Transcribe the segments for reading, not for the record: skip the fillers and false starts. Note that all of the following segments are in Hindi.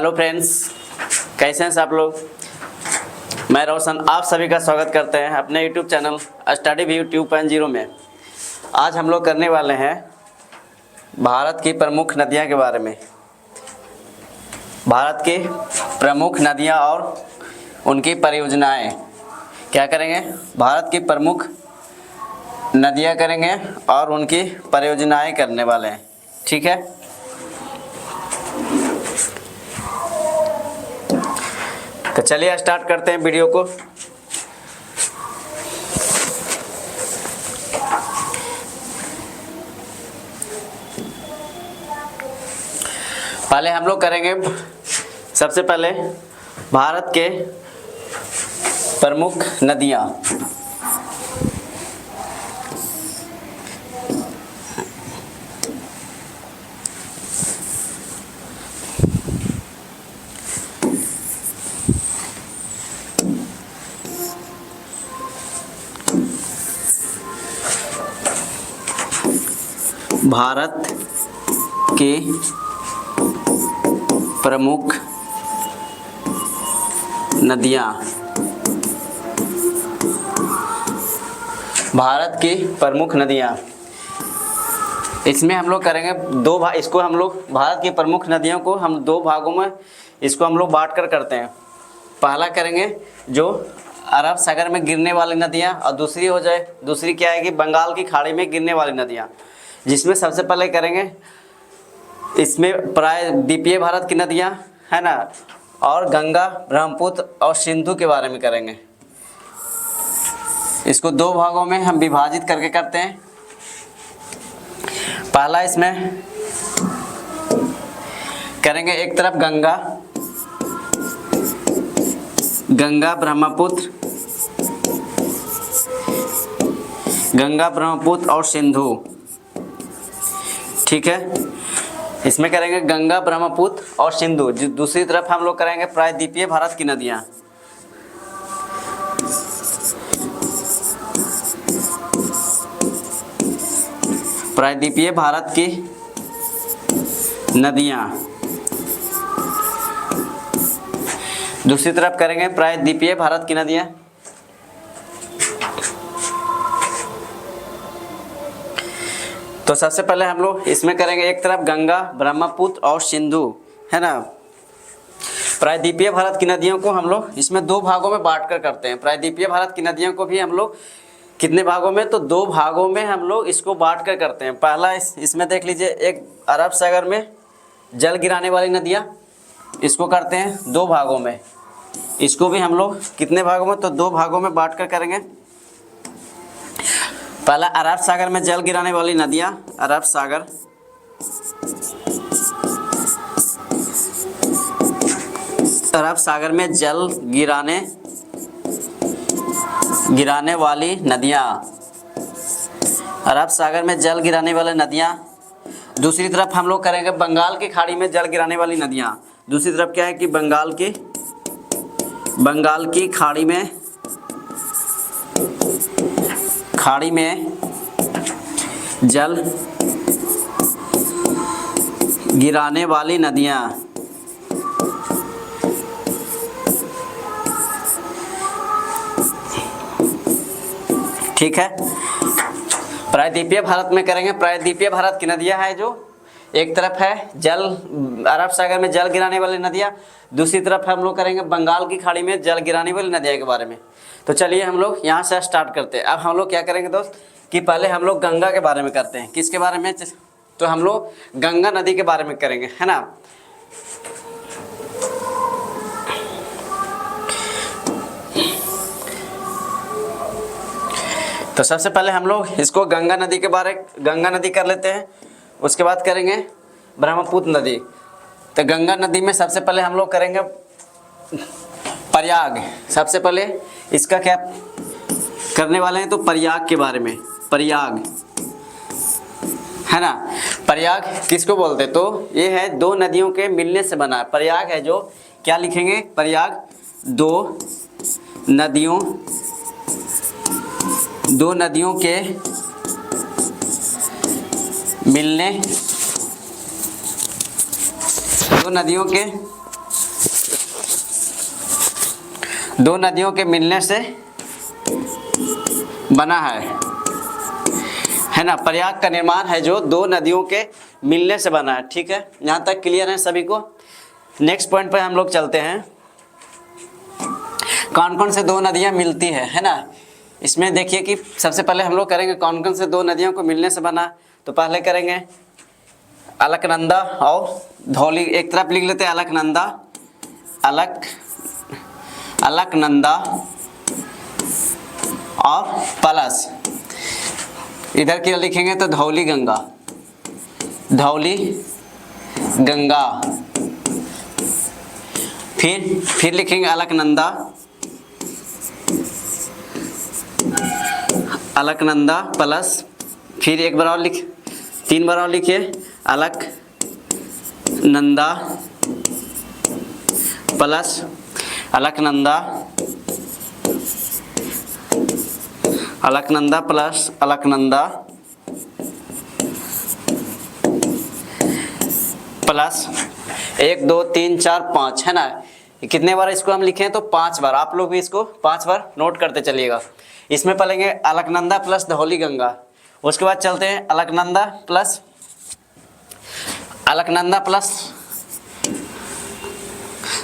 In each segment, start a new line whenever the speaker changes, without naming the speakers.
हेलो फ्रेंड्स, कैसे हैं आप लोग। मैं रोशन आप सभी का स्वागत करते हैं अपने यूट्यूब चैनल स्टडी व्यू 2.0 में। आज हम लोग करने वाले हैं भारत की प्रमुख नदियां के बारे में। भारत की प्रमुख नदियां और उनकी परियोजनाएं। क्या करेंगे? भारत की प्रमुख नदियां करेंगे और उनकी परियोजनाएं करने वाले हैं। ठीक है, तो चलिए स्टार्ट करते हैं वीडियो को। पहले हम लोग करेंगे सबसे पहले भारत के प्रमुख नदियां। भारत की प्रमुख नदियां। भारत की प्रमुख नदियां, इसमें हम लोग करेंगे दो भाग। इसको हम लोग भारत की प्रमुख नदियों को हम दो भागों में इसको हम लोग बांट कर करते हैं। पहला करेंगे जो अरब सागर में गिरने वाली नदियां, और दूसरी क्या है कि बंगाल की खाड़ी में गिरने वाली नदियां। जिसमें सबसे पहले करेंगे इसमें प्रायद्वीपीय भारत की नदियां है ना, और गंगा, ब्रह्मपुत्र और सिंधु के बारे में करेंगे। इसको दो भागों में हम विभाजित करके करते हैं। पहला इसमें करेंगे एक तरफ गंगा ब्रह्मपुत्र और सिंधु। ठीक है, इसमें करेंगे गंगा, ब्रह्मपुत्र और सिंधु। दूसरी तरफ हम लोग करेंगे प्रायद्वीपीय भारत की नदियां। प्रायद्वीपीय भारत की नदियां। दूसरी तरफ करेंगे प्रायद्वीपीय भारत की नदियां। तो सबसे पहले हम लोग इसमें करेंगे एक तरफ गंगा, ब्रह्मपुत्र और सिंधु है ना। प्रायद्वीपीय भारत की नदियों को हम लोग इसमें दो भागों में बांट कर करते हैं। प्रायद्वीपीय भारत की नदियों को भी हम लोग कितने भागों में, तो दो भागों में हम लोग इसको बांट कर करते हैं। पहला इसमें देख लीजिए, एक अरब सागर में जल गिराने वाली नदियाँ, इसको करते हैं दो भागों में। इसको भी हम लोग कितने भागों में, तो दो भागों में बांट कर करेंगे। पहला अरब सागर में जल गिराने वाली नदियां। अरब सागर में जल गिराने वाली नदियां। अरब सागर में जल गिराने वाली नदियां। दूसरी तरफ हम लोग करेंगे बंगाल की खाड़ी में जल गिराने वाली नदियां। दूसरी तरफ क्या है कि बंगाल की खाड़ी में जल गिराने वाली नदियां। ठीक है, प्रायद्वीपीय भारत में करेंगे। प्रायद्वीपीय भारत की नदियां है जो एक तरफ है जल अरब सागर में जल गिराने वाली नदियां, दूसरी तरफ हम लोग करेंगे बंगाल की खाड़ी में जल गिराने वाली नदियां के बारे में। तो चलिए हम लोग यहाँ से स्टार्ट करते हैं। अब हम लोग क्या करेंगे दोस्त कि पहले हम लोग गंगा के बारे में करते हैं। किसके बारे में? तो हम लोग गंगा नदी के बारे में करेंगे, है ना। तो सबसे पहले हम लोग इसको गंगा नदी कर लेते हैं। उसके बाद करेंगे ब्रह्मपुत्र नदी। तो गंगा नदी में सबसे पहले हम लोग करेंगे प्रयाग। सबसे पहले इसका क्या करने वाले हैं, तो प्रयाग के बारे में। प्रयाग है ना, प्रयाग किसको बोलते हैं, तो ये है दो नदियों के मिलने से बना प्रयाग है। जो क्या लिखेंगे, प्रयाग दो नदियों के मिलने, दो नदियों के दो नदियों के मिलने से बना है ना। प्रयाग का निर्माण है जो दो नदियों के मिलने से बना है। ठीक है, यहाँ तक क्लियर है सभी को। नेक्स्ट पॉइंट पे हम लोग चलते हैं, कौन कौन से दो नदियाँ मिलती है ना। इसमें देखिए कि सबसे पहले हम लोग करेंगे कौन कौन से दो नदियों को मिलने से बना। तो पहले करेंगे अलकनंदा और धौली, एक तरफ लिख लेते हैं अलकनंदा, अलकनंदा और प्लस इधर की लिखेंगे तो धौली गंगा, धौली गंगा। फिर लिखेंगे अलकनंदा, अलकनंदा प्लस, फिर एक बार और लिख, 3 बार और लिखिए Alaknanda plus Alaknanda, Alaknanda plus Alaknanda plus 1 2 3 4 5 है ना। कितने बार इसको हम लिखें तो 5 बार। आप लोग भी इसको 5 बार नोट करते चलिएगा। इसमें पढ़ेंगे अलकनंदा प्लस धौली गंगा, उसके बाद चलते हैं अलकनंदा प्लस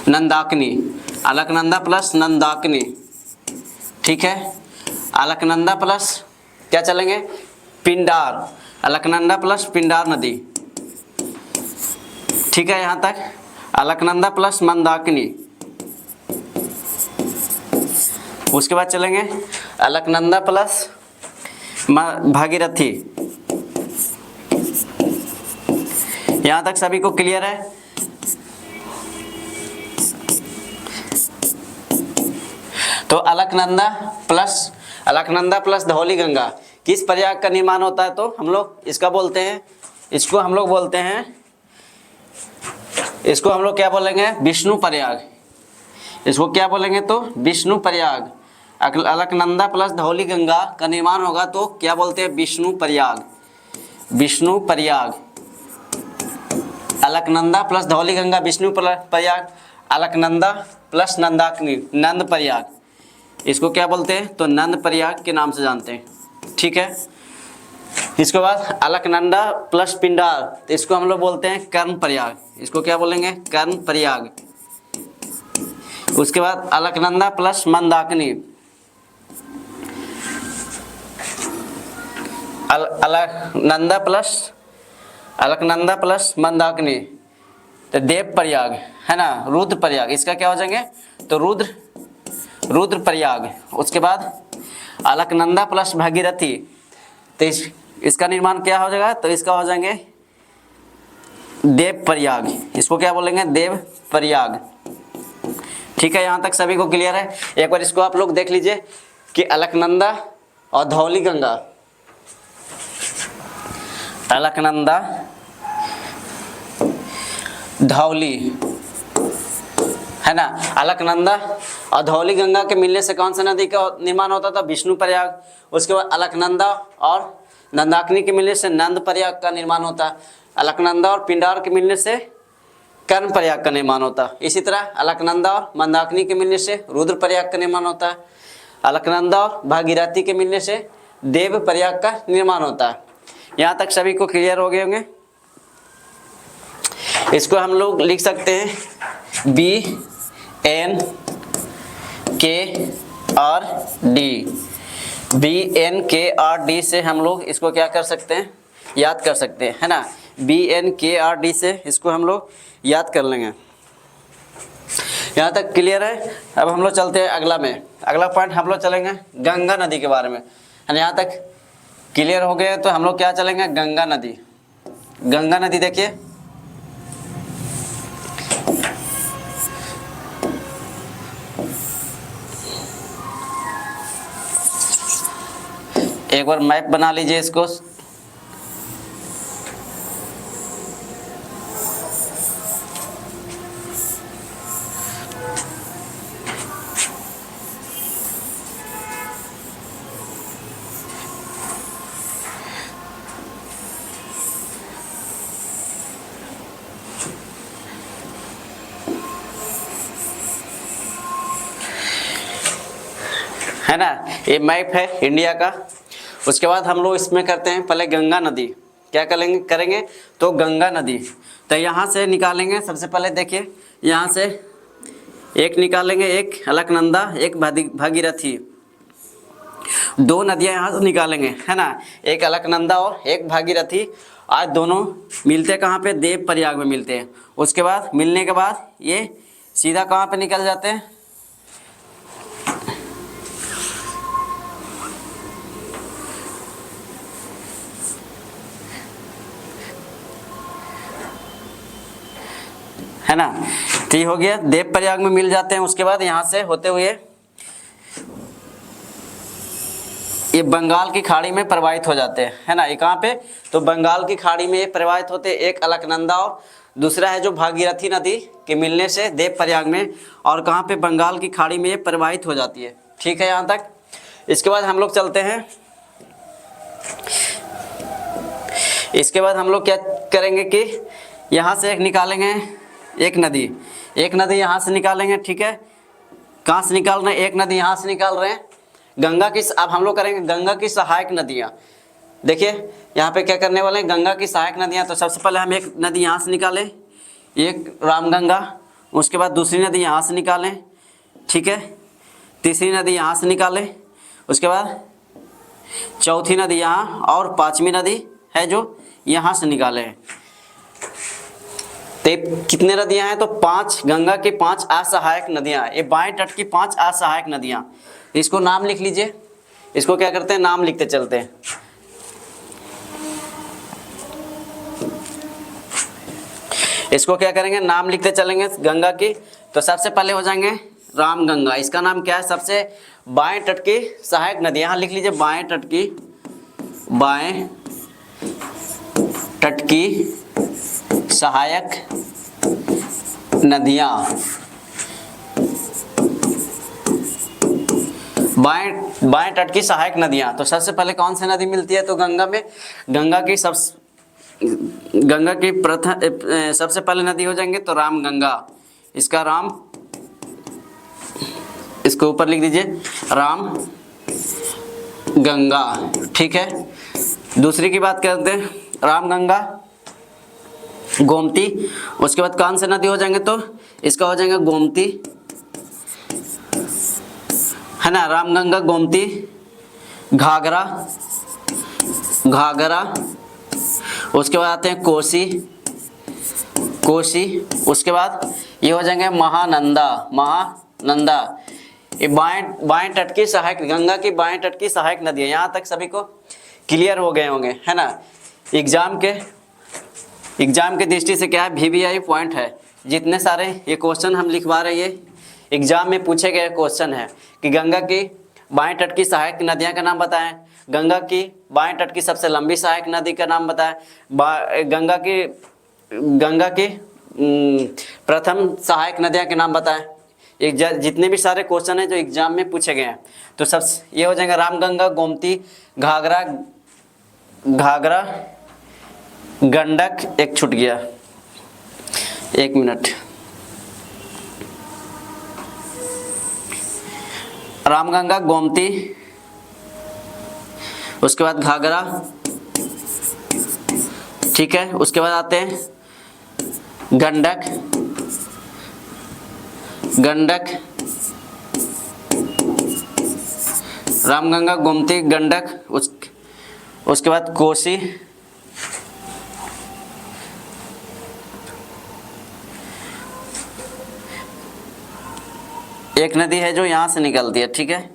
नंदाकिनी, अलकनंदा प्लस नंदाकिनी। ठीक है, अलकनंदा प्लस क्या चलेंगे पिंडार, अलकनंदा प्लस पिंडार नदी। ठीक है, यहाँ तक अलकनंदा प्लस मंदाकिनी। उसके बाद चलेंगे अलकनंदा प्लस भागीरथी। यहाँ तक सभी को क्लियर है। तो अलकनंदा प्लस धौली गंगा किस प्रयाग का निर्माण होता है तो हम लोग इसका बोलते हैं, इसको हम लोग क्या बोलेंगे विष्णु प्रयाग। इसको क्या बोलेंगे तो विष्णु प्रयाग। अलकनंदा प्लस धौली गंगा का निर्माण होगा तो क्या बोलते हैं विष्णु प्रयाग, विष्णु प्रयाग। अलकनंदा प्लस धौली गंगा विष्णु प्रयाग, अलकनंदा प्लस नंदाकिनी नंद प्रयाग। इसको क्या बोलते हैं तो नंद प्रयाग के नाम से जानते हैं। ठीक है, इसके बाद अलकनंदा प्लस पिंडार, तो इसको हम लोग बोलते हैं कर्ण प्रयाग। इसको क्या बोलेंगे कर्ण प्रयाग। उसके बाद अलकनंदा प्लस मंदाकिनी, अलकनंदा प्लस मंदाकिनी तो देव प्रयाग है ना, रुद्र प्रयाग। इसका क्या हो जाएंगे तो रुद्र प्रयाग। उसके बाद अलकनंदा प्लस भागीरथी, तो इसका निर्माण क्या हो जाएगा तो इसका हो जाएंगे देव प्रयाग। इसको क्या बोलेंगे देव प्रयाग। ठीक है, यहाँ तक सभी को क्लियर है। एक बार इसको आप लोग देख लीजिए कि अलकनंदा और धौली गंगा, अलकनंदा धौली है ना। अलकनंदा और धौली गंगा के मिलने से कौन सा नदी का निर्माण होता था विष्णु प्रयाग। उसके बाद अलकनंदा और नंदाकिनी के मिलने से नंद प्रयाग का निर्माण होता। अलकनंदा और पिंडार के मिलने से कर्ण प्रयाग का निर्माण होता। इसी तरह अलकनंदा और मंदाकिनी के मिलने से रुद्र प्रयाग का निर्माण होता है। अलकनंदा और भागीरथी के मिलने से देव प्रयाग का निर्माण होता है। यहाँ तक सभी को क्लियर हो गए होंगे। इसको हम लोग लिख सकते हैं BNKRD से हम लोग इसको क्या कर सकते हैं याद कर सकते हैं है ना। BNKRD से इसको हम लोग याद कर लेंगे। यहाँ तक क्लियर है। अब हम लोग चलते हैं अगला पॉइंट हम लोग चलेंगे गंगा नदी के बारे में। यहाँ तक क्लियर हो गए तो हम लोग क्या चलेंगे गंगा नदी। गंगा नदी देखिए, एक बार मैप बना लीजिए इसको। है ना, ये मैप है इंडिया का। उसके बाद हम लोग इसमें करते हैं पहले गंगा नदी, क्या करेंगे तो गंगा नदी, तो यहाँ से निकालेंगे सबसे पहले। देखिए यहाँ से एक निकालेंगे, एक अलकनंदा, एक भागीरथी, दो नदियाँ यहाँ से निकालेंगे, है ना, एक अलकनंदा और एक भागीरथी। आज दोनों मिलते हैं कहाँ पे, देव प्रयाग में मिलते हैं। उसके बाद मिलने के बाद ये सीधा कहाँ पे निकल जाते हैं, है ना, तो ये हो गया देव प्रयाग में मिल जाते हैं। उसके बाद यहाँ से होते हुए ये बंगाल की खाड़ी में प्रवाहित हो जाते हैं, है ना। ये कहाँ पे, तो बंगाल की खाड़ी में ये प्रवाहित होते हैं, एक अलकनंदा और दूसरा है जो भागीरथी नदी के मिलने से देव प्रयाग में, और कहाँ पे, बंगाल की खाड़ी में ये प्रवाहित हो जाती है। ठीक है यहाँ तक। इसके बाद हम लोग चलते हैं, इसके बाद हम लोग क्या करेंगे कि यहाँ से एक निकालेंगे, एक नदी यहाँ से निकालेंगे। ठीक है, कहाँ से निकाल रहे हैं, एक नदी यहाँ से निकाल रहे हैं गंगा की। अब हम लोग करेंगे गंगा की सहायक नदियाँ। देखिए यहाँ पे क्या करने वाले हैं, गंगा की सहायक नदियाँ। तो सबसे पहले हम एक नदी यहाँ से निकालें, एक रामगंगा। उसके बाद दूसरी नदी यहाँ से निकालें, ठीक है, तीसरी नदी यहाँ से निकालें। उसके बाद चौथी नदी यहाँ, और पांचवी नदी है जो यहाँ से निकालें। तो कितने नदियाँ हैं, तो 5, गंगा की 5 असहायक नदियाँ, ये बाएं तट की 5 असहायक नदियाँ। इसको नाम लिख लीजिए, इसको क्या करते हैं, नाम लिखते चलते हैं। इसको क्या करेंगे, नाम लिखते चलेंगे गंगा की। तो सबसे पहले हो जाएंगे रामगंगा, इसका नाम क्या है, सबसे बाएं तट की सहायक नदी। यहाँ लिख लीजिए बाएं तट की सहायक नदियाँ। बाएं तट की सहायक नदियाँ। तो सबसे पहले कौन सी नदी मिलती है, तो गंगा में, गंगा की प्रथम सबसे पहले नदी हो जाएंगे तो रामगंगा। इसका राम, इसको ऊपर लिख दीजिए राम गंगा। ठीक है, दूसरी की बात करते हैं, रामगंगा, गोमती। उसके बाद कौन से नदी हो जाएंगे, तो इसका हो जाएगा गोमती, है ना, रामगंगा, गोमती, घाघरा। उसके बाद आते हैं कोसी। उसके बाद ये हो जाएंगे महानंदा। ये बाएं तट की सहायक, गंगा की बाएं तट की सहायक नदी है। यहाँ तक सभी को क्लियर हो गए होंगे, है ना। एग्जाम के दृष्टि से क्या है, VVI पॉइंट है। जितने सारे ये क्वेश्चन हम लिखवा रहे हैं, एग्जाम में पूछे गए क्वेश्चन है कि गंगा की बाएं तट की सहायक नदियां का नाम बताएं, गंगा की बाएं तट की सबसे लंबी सहायक नदी का नाम बताएं, गंगा की प्रथम सहायक नदियां के नाम बताएं। जितने भी सारे क्वेश्चन हैं जो एग्जाम में पूछे गए हैं, तो सब ये हो जाएगा रामगंगा, गोमती, घाघरा, गंडक। एक छूट गया, 1 मिनट। रामगंगा, गोमती, उसके बाद घाघरा, ठीक है। उसके बाद आते हैं गंडक, रामगंगा, गोमती, गंडक। उसके बाद कोसी, एक नदी है जो यहाँ से निकलती है, ठीक है।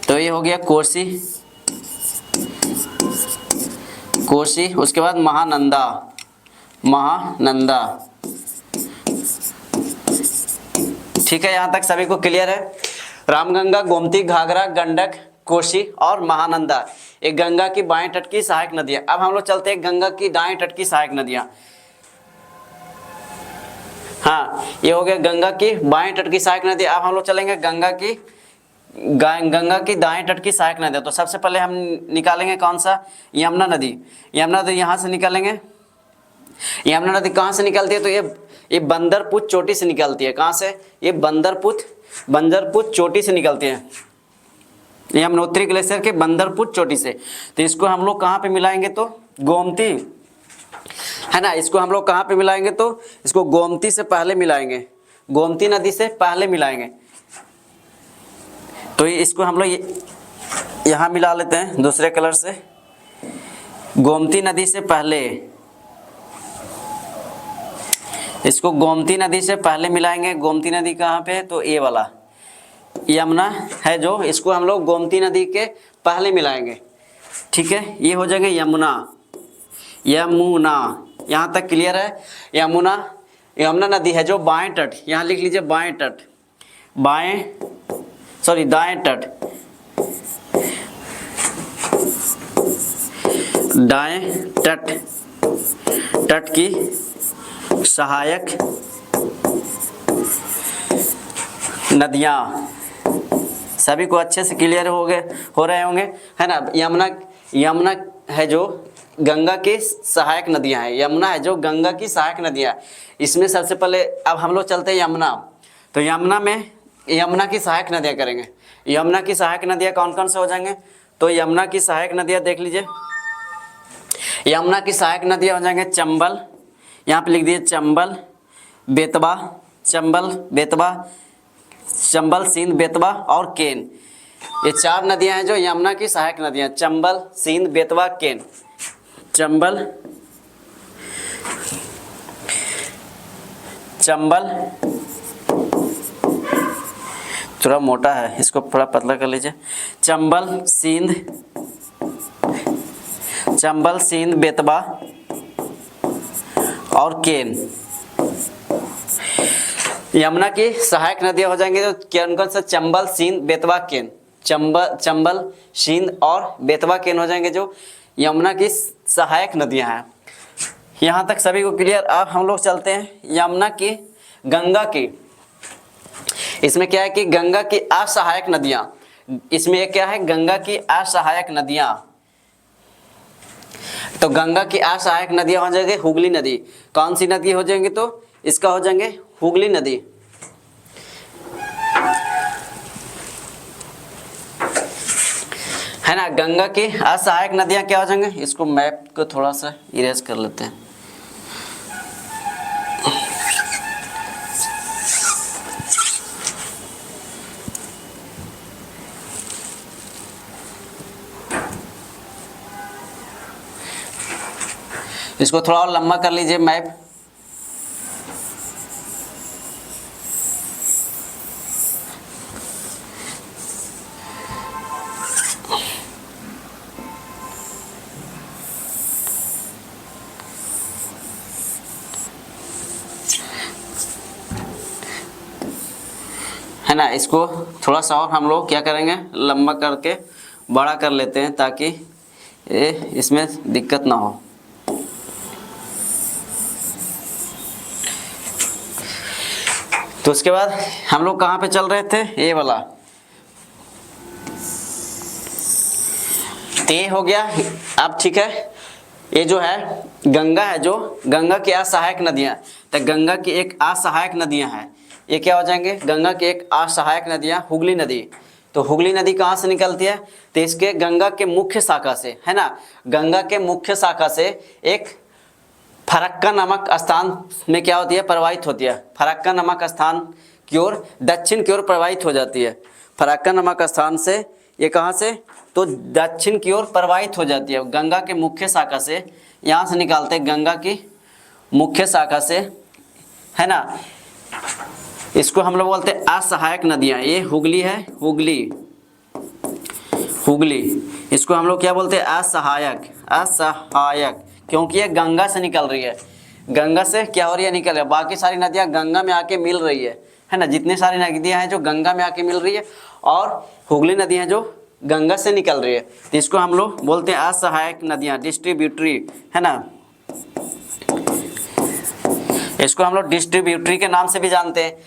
तो ये हो गया कोसी। उसके बाद महानंदा। ठीक है, यहाँ तक सभी को क्लियर है। रामगंगा, गोमती, घाघरा, गंडक, कोसी और महानंदा, एक गंगा की बाएं तट की सहायक नदियाँ। अब हम लोग चलते हैं गंगा की दाएं तट की सहायक नदियाँ। हाँ, ये हो गया गंगा की बाएं तट की सहायक नदी। अब हम लोग चलेंगे गंगा की दाएं तट की सहायक नदी। तो सबसे पहले हम निकालेंगे कौन सा, यमुना नदी यहाँ से निकालेंगे। यमुना नदी कहाँ से निकलती है, तो ये बंदरपुर चोटी से निकलती है। कहाँ से, ये बंदरपुर चोटी से निकलती है। यमुनोत्री ग्लेशियर के बंदरपुर चोटी से। तो इसको हम लोग कहाँ पे मिलाएंगे, तो गोमती, है ना, इसको हम लोग कहाँ पे मिलाएंगे, तो इसको गोमती से पहले मिलाएंगे, गोमती नदी से पहले मिलाएंगे। तो इसको हम लोग यहाँ मिला लेते हैं दूसरे कलर से, गोमती नदी से पहले, इसको गोमती नदी से पहले मिलाएंगे। गोमती नदी कहाँ पे है, तो ये वाला यमुना है जो, इसको हम लोग गोमती नदी के पहले मिलाएंगे। ठीक है, ये हो जाएंगे यमुना, यमुना, यहाँ तक क्लियर है। यमुना, यमुना नदी है जो बाएं तट, यहाँ लिख लीजिए बाएं तट, बाएं सॉरी दाएं तट, दाएं तट, तट की सहायक नदियाँ। सभी को अच्छे से क्लियर हो रहे होंगे, है ना। यमुना है जो गंगा की सहायक नदियाँ हैं, यमुना है जो गंगा की सहायक नदियाँ। इसमें सबसे पहले अब हम लोग चलते हैं यमुना। तो यमुना में यमुना की सहायक नदियाँ करेंगे। यमुना की सहायक नदियाँ कौन कौन से हो जाएंगे, तो यमुना की सहायक नदियाँ देख लीजिए। यमुना की सहायक नदियाँ हो जाएंगे चंबल, यहाँ पे लिख दिए चंबल, बेतवा, चंबल, बेतवा, चंबल, सींध, बेतवा और केन। ये 4 नदियां हैं जो यमुना की सहायक नदियां, चंबल, सींध, बेतवा, केन। चंबल, चंबल थोड़ा मोटा है, इसको थोड़ा पतला कर लीजिए। चंबल, सींध, चंबल, सींध, बेतवा और केन यमुना की सहायक नदियां हो जाएंगे। तो कौन कौन सा, चंबल, सींध, बेतवा, केन। चंबल, सींध और बेतवा, केन हो जाएंगे जो यमुना की सहायक नदियां हैं। यहाँ तक सभी को क्लियर। अब हम लोग चलते हैं यमुना की, गंगा की। इसमें क्या है कि गंगा की असहायक नदियां, इसमें क्या है, गंगा की असहायक नदियां। तो गंगा की असहायक नदियां हो जाएंगे हुगली नदी। कौन सी नदी हो जाएंगे, तो इसका हो जाएंगे हुगली नदी। है ना। गंगा की असहायक नदियां क्या हो जाएंगे, इसको मैप को थोड़ा सा इरेज कर लेते हैं। इसको थोड़ा और लंबा कर लीजिए मैप। है ना, इसको थोड़ा सा और हम लोग क्या करेंगे, लंबा करके बड़ा कर लेते हैं ताकि इसमें दिक्कत ना हो। तो उसके बाद हम लोग कहाँ पे चल रहे थे, ये वाला, ये हो गया। अब ठीक है, ये जो है गंगा है जो गंगा की असहायक नदियाँ, तो गंगा की एक असहायक नदियाँ हैं। ये क्या हो जाएंगे, गंगा की एक असहायक नदियाँ हुगली नदी। तो हुगली नदी कहाँ से निकलती है, तो इसके गंगा के मुख्य शाखा से, है ना, गंगा के मुख्य शाखा से एक फरक्का नामक स्थान में क्या होती है, प्रवाहित होती है। फरक्का नामक स्थान की ओर दक्षिण की ओर प्रवाहित हो जाती है। फरक्का नामक स्थान से ये कहाँ से, तो दक्षिण की ओर प्रवाहित हो जाती है। गंगा के मुख्य शाखा से यहाँ से निकालते हैं, गंगा की मुख्य शाखा से, है ना। इसको हम लोग बोलते हैं असहायक नदियाँ। ये हुगली है, हुगली, हुगली, इसको हम लोग क्या बोलते हैं, असहायक, असहायक, क्योंकि ये गंगा से निकल रही है। गंगा से क्या हो रही है, निकल रही है। बाकी सारी नदियाँ गंगा में आके मिल रही है ना। जितनी सारी नदियाँ हैं जो गंगा में आके मिल रही है, और हुगली नदी है जो गंगा से निकल रही है। तो इसको हम लोग बोलते हैं असहायक नदियाँ, डिस्ट्रीब्यूटरी, है ना। इसको हम लोग डिस्ट्रीब्यूटरी के नाम से भी जानते हैं।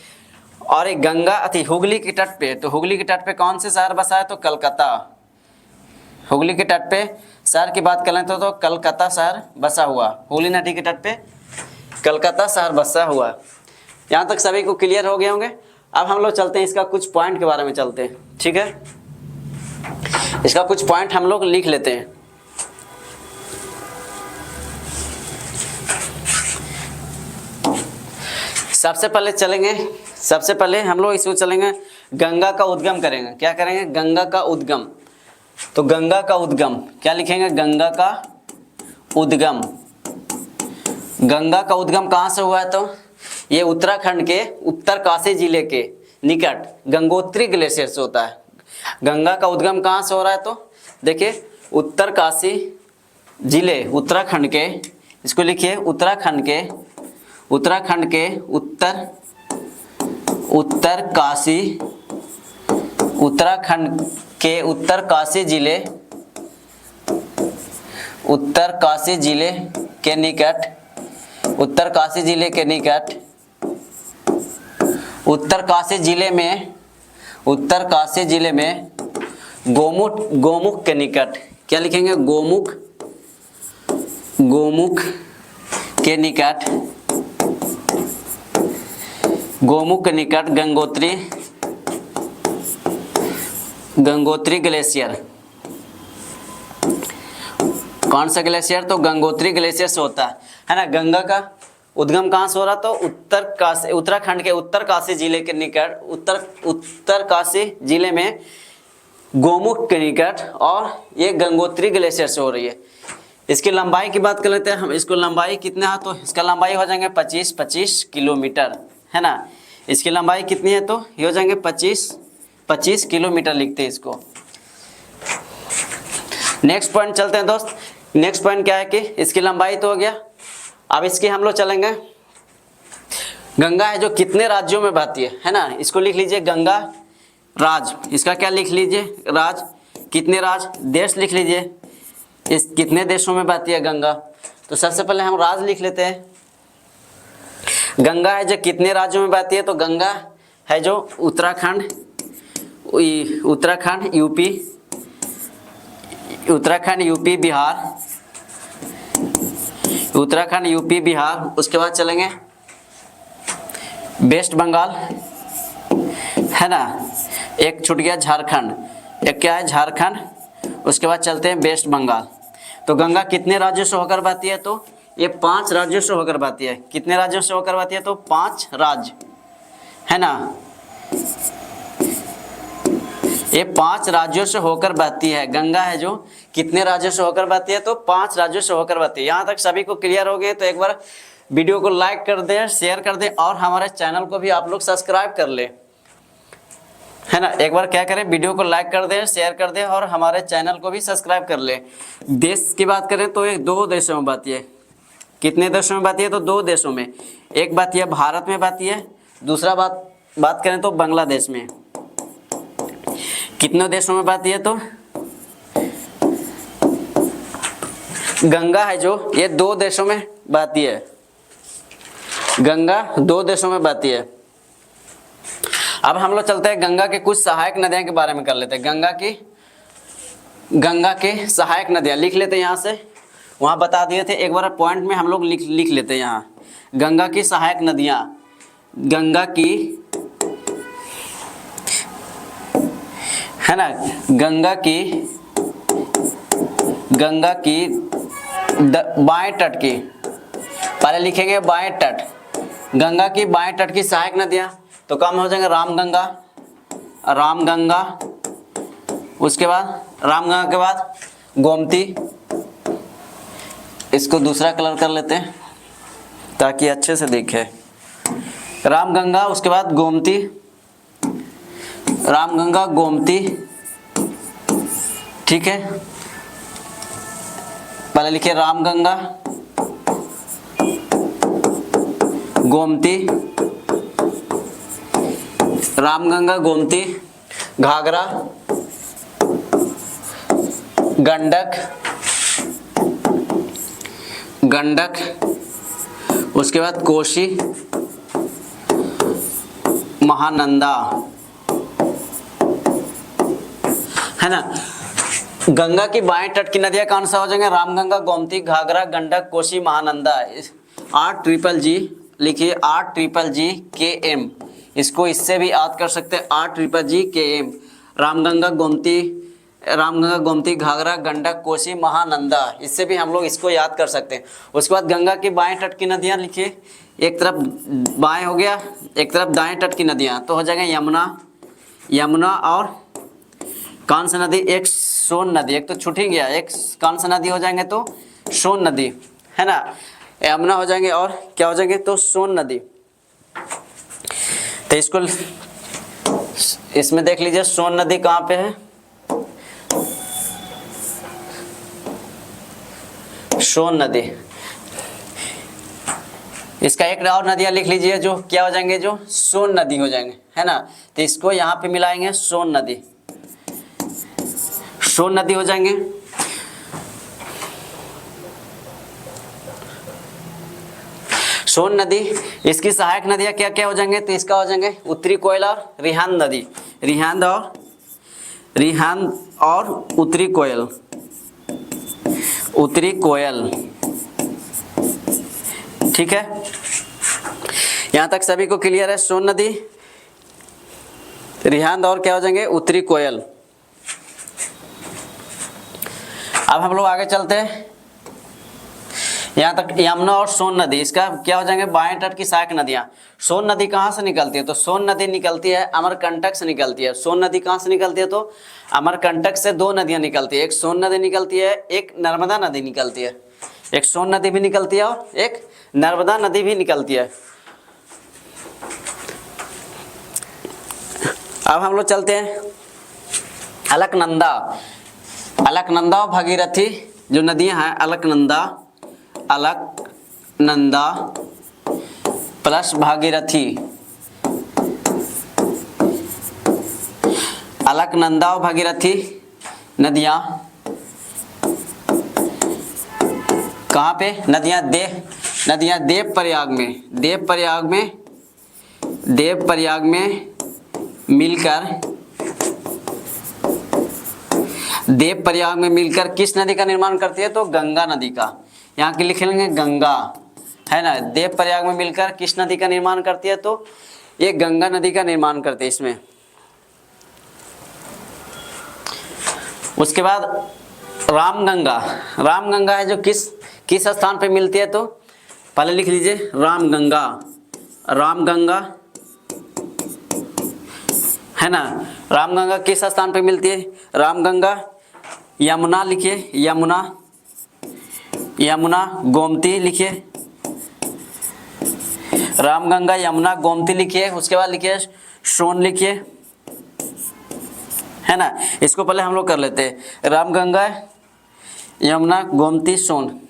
और एक गंगा अति हुगली के तट पे, तो हुगली के तट पे कौन से शहर बसा है, तो कलकत्ता। हुगली के तट पे शहर की बात करें तो कलकत्ता शहर बसा हुआ। हुगली नदी के तट पे कलकत्ता शहर बसा हुआ। यहाँ तक सभी को क्लियर हो गए होंगे। अब हम लोग चलते हैं, इसका कुछ पॉइंट के बारे में चलते हैं, ठीक है। इसका कुछ पॉइंट हम लोग लिख लेते हैं। सबसे पहले हम लोग इसको चलेंगे, गंगा का उद्गम करेंगे। क्या करेंगे? गंगा का उद्गम। तो गंगा का उद्गम क्या लिखेंगे? गंगा का उद्गम। गंगा का उद्गम कहाँ से हुआ है? तो ये उत्तराखंड के उत्तरकाशी जिले के निकट गंगोत्री ग्लेशियर से होता है। गंगा का उद्गम कहाँ से हो रहा है? तो देखिए, उत्तरकाशी जिले, उत्तराखंड के, इसको लिखिए उत्तराखंड के उत्तराखंड के उत्तरकाशी जिले के निकट उत्तरकाशी जिले में गोमुख के निकट, क्या लिखेंगे? गोमुख के निकट गंगोत्री ग्लेशियर। कौन सा ग्लेशियर? तो गंगोत्री ग्लेशियर से होता है ना। गंगा का उद्गम कहाँ से हो रहा? तो उत्तराखंड के उत्तरकाशी जिले के निकट, उत्तरकाशी जिले में गोमुख के निकट, और ये गंगोत्री ग्लेशियर से हो रही है। इसकी लंबाई की बात कर लेते हैं हम। इसको लंबाई कितना है? तो इसका लंबाई हो जाएंगे 25 किलोमीटर, है ना। इसकी लंबाई कितनी है? तो ये हो जाएंगे 25 किलोमीटर लिखते हैं इसको। नेक्स्ट पॉइंट चलते हैं दोस्त। नेक्स्ट पॉइंट क्या है कि इसकी लंबाई तो हो गया। अब इसकी हम लोग चलेंगे, गंगा है जो कितने राज्यों में बहती है ना। इसको लिख लीजिए गंगा राज। इसका क्या लिख लीजिए? राज। कितने राज? देश लिख लीजिए। इस कितने देशों में बहती है गंगा? तो सबसे पहले हम राज लिख लेते हैं। गंगा है जो कितने राज्यों में बहती है? तो गंगा है जो उत्तराखंड, यूपी, बिहार, उसके बाद चलेंगे वेस्ट बंगाल, है ना। एक छूट गया झारखंड, एक क्या है? झारखंड। उसके बाद चलते हैं वेस्ट बंगाल। तो गंगा कितने राज्यों से होकर बहती है? तो ये 5 राज्यों से होकर बहती है। कितने राज्यों से होकर बहती है? तो 5 राज्य, है ना। ये 5 राज्यों से होकर बहती है। गंगा है जो कितने राज्यों से होकर बहती है? तो 5 राज्यों से होकर बहती है। यहाँ तक सभी को क्लियर हो गए? तो एक बार वीडियो को लाइक कर दें, शेयर कर दें, और हमारे चैनल को भी आप लोग सब्सक्राइब कर ले, है ना। एक बार क्या करें? वीडियो को लाइक कर दें, शेयर कर दें, और हमारे चैनल को भी सब्सक्राइब कर ले। देश की बात करें तो ये 2 देशों में बहती है। कितने देशों में बहती है? तो 2 देशों में। एक बात यह भारत में बहती है, दूसरा बात करें तो बांग्लादेश में। कितने देशों में बहती है? तो गंगा है जो ये 2 देशों में बहती है। गंगा 2 देशों में बहती है। अब हम लोग चलते हैं गंगा के कुछ सहायक नदियां के बारे में कर लेते हैं। गंगा के सहायक नदियां लिख लेते हैं। यहाँ से वहाँ बता दिए थे, एक बार पॉइंट में हम लोग लिख लेते हैं। यहाँ गंगा की सहायक नदियाँ, गंगा की, है ना, गंगा की बाएं तट की, पहले लिखेंगे बाएं तट, गंगा की बाएं तट की सहायक नदियाँ। तो कम हो जाएंगे रामगंगा, उसके बाद रामगंगा के बाद गोमती। इसको दूसरा कलर कर लेते हैं ताकि अच्छे से दिखे। रामगंगा, उसके बाद गोमती, रामगंगा गोमती, ठीक है। पहले लिखिए रामगंगा गोमती, रामगंगा गोमती, घाघरा, गंडक, उसके बाद कोसी, महानंदा, है ना। गंगा की बाएं तट की नदियां कौन सा हो जाएंगे? रामगंगा, गोमती, घाघरा, गंडक, कोसी, महानंदा। RGGG लिखिए, RGGG KM। इसको इससे भी याद कर सकते हैं, RGGG KM। रामगंगा, गोमती, रामगंगा, गोमती, घाघरा, गंडक, कोसी, महानंदा। इससे भी हम लोग इसको याद कर सकते हैं। उसके बाद गंगा की बाएं तट की नदियाँ लिखिए, एक तरफ बाएं हो गया, एक तरफ दाएं तट की नदियाँ, तो हो जाएगा यमुना, यमुना और कौन सा नदी, एक सोन नदी, एक तो छूट ही गया, एक कौन सा नदी हो जाएंगे तो सोन नदी, है ना, यमुना हो जाएंगे और क्या हो जाएंगे तो सोन नदी। तो इसको इसमें देख लीजिए सोन नदी कहाँ पे है, सोन नदी। इसका एक और नदियाँ लिख लीजिए जो क्या हो जाएंगे, जो सोन नदी हो जाएंगे, है ना। तो इसको यहाँ पे मिलाएंगे सोन नदी, सोन नदी हो जाएंगे। सोन नदी, इसकी सहायक नदियाँ क्या क्या हो जाएंगे, तो इसका हो जाएंगे उत्तरी कोयल और रिहांद नदी, रिहांद और उत्तरी कोयल, उत्तरी कोयल, ठीक है। यहां तक सभी को क्लियर है, सोन नदी, रिहांद और क्या हो जाएंगे उत्तरी कोयल। अब हम लोग आगे चलते हैं, यहाँ तक यमुना और सोन नदी, इसका क्या हो जाएंगे बाएं तट की सहायक नदियाँ। सोन नदी कहाँ से निकलती है, तो सोन नदी निकलती है अमरकंटक से निकलती है। सोन नदी कहाँ से निकलती है, तो अमरकंटक से दो नदियाँ निकलती है, एक सोन नदी निकलती है, एक नर्मदा नदी निकलती है। एक सोन नदी भी निकलती है और एक नर्मदा नदी भी निकलती है। अब हम लोग चलते हैं अलकनंदा, अलकनंदा और भागीरथी जो नदियां हैं, अलकनंदा प्लस भागीरथी, अलकनंदा और भागीरथी नदियां कहाँ पे, नदियां देव प्रयाग में मिलकर किस नदी का निर्माण करती है, तो गंगा नदी का। यहाँ के लिख लेंगे गंगा, है ना। देव प्रयाग में मिलकर किस नदी का निर्माण करती है, तो ये गंगा नदी का निर्माण करती है इसमें। उसके बाद रामगंगा है जो किस स्थान पे मिलती है, तो पहले लिख लीजिए रामगंगा, है ना। रामगंगा किस स्थान पे मिलती है, रामगंगा, यमुना लिखिए, यमुना गोमती लिखिए, रामगंगा, यमुना, गोमती लिखिए। उसके बाद लिखिए सोन लिखिए, है ना। इसको पहले हम लोग कर लेते हैं, रामगंगा, यमुना, गोमती, सोन।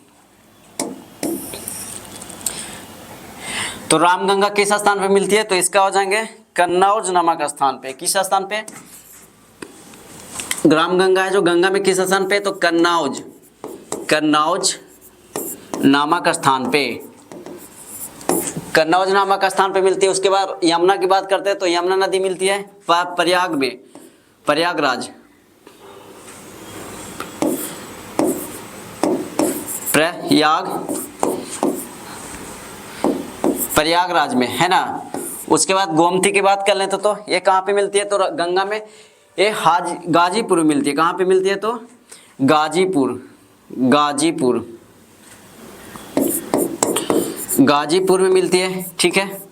तो रामगंगा किस स्थान पे मिलती है, तो इसका हो जाएंगे कन्नौज नामक स्थान पे। किस स्थान पे, रामगंगा है जो गंगा में किस स्थान पे, तो कन्नौज नामक स्थान पे, कन्नौज नामक स्थान पे मिलती है। उसके बाद यमुना की बात करते हैं, तो यमुना नदी मिलती है प्रयाग में, प्रयागराज में, है ना। उसके बाद गोमती की बात कर लेते तो ये कहाँ पे मिलती है, तो गंगा में, ये गाजीपुर में मिलती है। कहाँ पे मिलती है, तो गाजीपुर में मिलती है, ठीक है।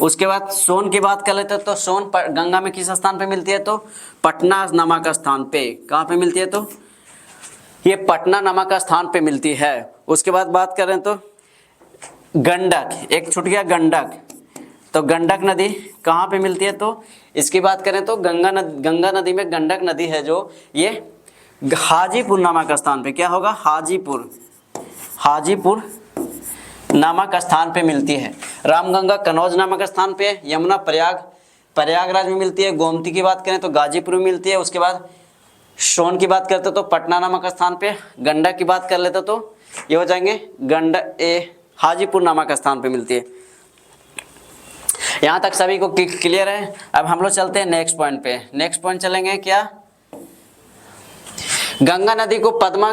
उसके बाद सोन की बात कर लेते हैं, तो सोन गंगा में किस स्थान पे मिलती है, तो पटना नामक स्थान पे। कहाँ पे मिलती है, तो ये पटना नामक स्थान पे मिलती है। उसके बाद बात करें तो गंडक, एक छूट गया गंडक, तो गंडक नदी कहाँ पे मिलती है, तो इसकी बात करें तो गंगा नदी में गंडक नदी है जो ये हाजीपुर नामक स्थान पे, क्या होगा, हाजीपुर नामक स्थान पे मिलती है। रामगंगा कन्नौज नामक स्थान पे, यमुना प्रयागराज में मिलती है। गोमती की बात करें तो गाजीपुर में मिलती है। उसके बाद सोन की बात करते तो पटना नामक स्थान पे। गंडक की बात कर लेते तो ये हो जाएंगे हाजीपुर नामक स्थान पे मिलती है। यहाँ तक सभी को क्लियर है। अब हम लोग चलते हैं नेक्स्ट पॉइंट पे। नेक्स्ट पॉइंट चलेंगे क्या, गंगा नदी को पद्मा।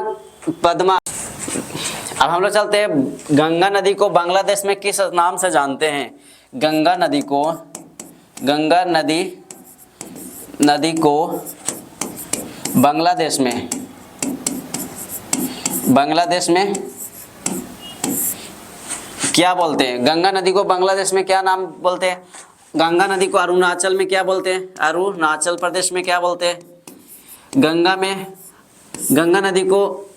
अब हम लोग चलते हैं, गंगा नदी को बांग्लादेश में किस नाम से जानते हैं। गंगा नदी को बांग्लादेश में, बांग्लादेश में क्या बोलते हैं? गंगा नदी को बांग्लादेश में क्या नाम बोलते हैं? गंगा नदी को अरुणाचल में क्या बोलते हैं? अरुणाचल प्रदेश में क्या बोलते हैं? गंगा नदी को,